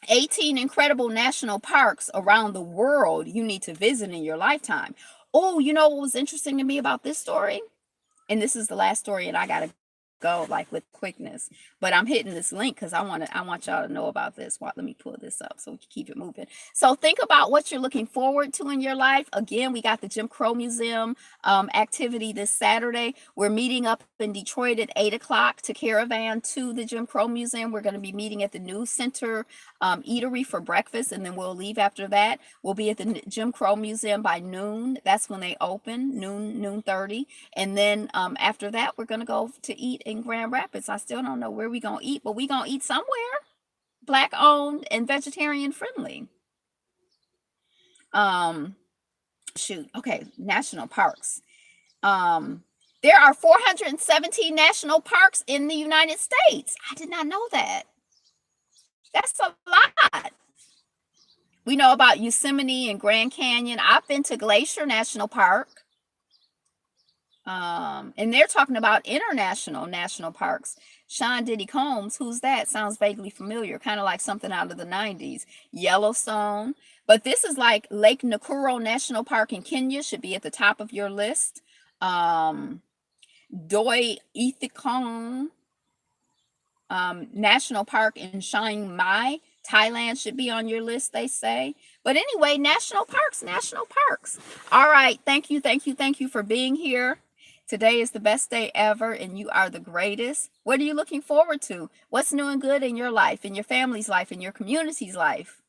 18 incredible national parks around the world you need to visit in your lifetime. Oh, you know what was interesting to me about this story? And this is the last story, and I gotta go like with quickness, but I'm hitting this link because I want y'all to know about this. Let me pull this up so we can keep it moving. So think about what you're looking forward to in your life. Again, we got the Jim Crow Museum activity this Saturday. We're meeting up in Detroit at 8 o'clock to caravan to the Jim Crow Museum. We're going to be meeting at the News Center eatery for breakfast, and then we'll leave after that. We'll be at the Jim Crow Museum by noon. That's when they open, noon 30. And then after that, we're going to go to eat in Grand Rapids. I still don't know where we're going to eat, but we're going to eat somewhere Black owned and vegetarian friendly. Okay, national parks. There are 417 national parks in the United States. I did not know that. That's a lot. We know about Yosemite and Grand Canyon. I've been to Glacier National Park. And they're talking about international national parks. Sean Diddy Combs, who's that? Sounds vaguely familiar, kind of like something out of the 90s. Yellowstone. But this is like Lake Nakuru National Park in Kenya, should be at the top of your list. Doi Ethikong National Park in Chiang Mai, Thailand should be on your list, they say. But anyway, national parks, national parks. All right. Thank you, thank you, thank you for being here. Today is the best day ever, and you are the greatest. What are you looking forward to? What's new and good in your life, in your family's life, in your community's life,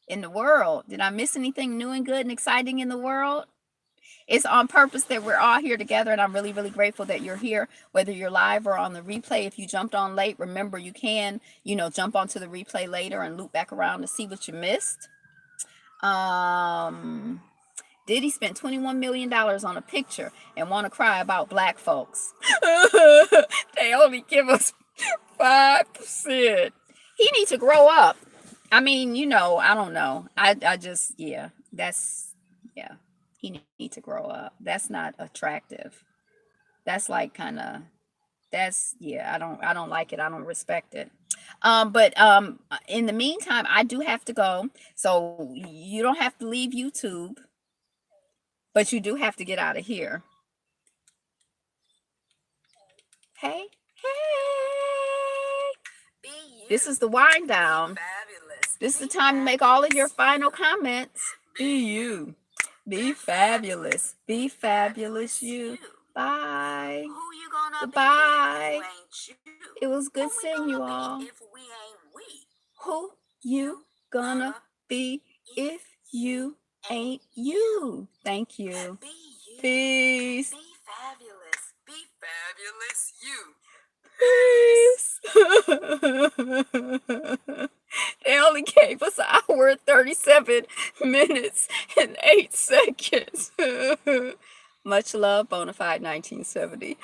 in the world? Did I miss anything new and good and exciting in the world? It's on purpose that we're all here together, and I'm really, really grateful that you're here, whether you're live or on the replay. If you jumped on late, remember you can, jump onto the replay later and loop back around to see what you missed. Diddy spent $21 million on a picture and want to cry about black folks. They only give us 5%. He needs to grow up. I mean, I don't know. I just, yeah, he needs to grow up. That's not attractive. That's like I don't like it. I don't respect it. But in the meantime, I do have to go. So you don't have to leave YouTube, but you do have to get out of here. Hey, this is the wind down. This is the time to make all of your final comments. Be you. Be fabulous. Be fabulous, you. Bye. Goodbye. It was good seeing you all. Who you gonna be if you ain't you? Thank you. Peace. Be fabulous. Be fabulous, you. Peace. They only gave us an hour and 37 minutes and 8 seconds. Much love, Bonafide 1970.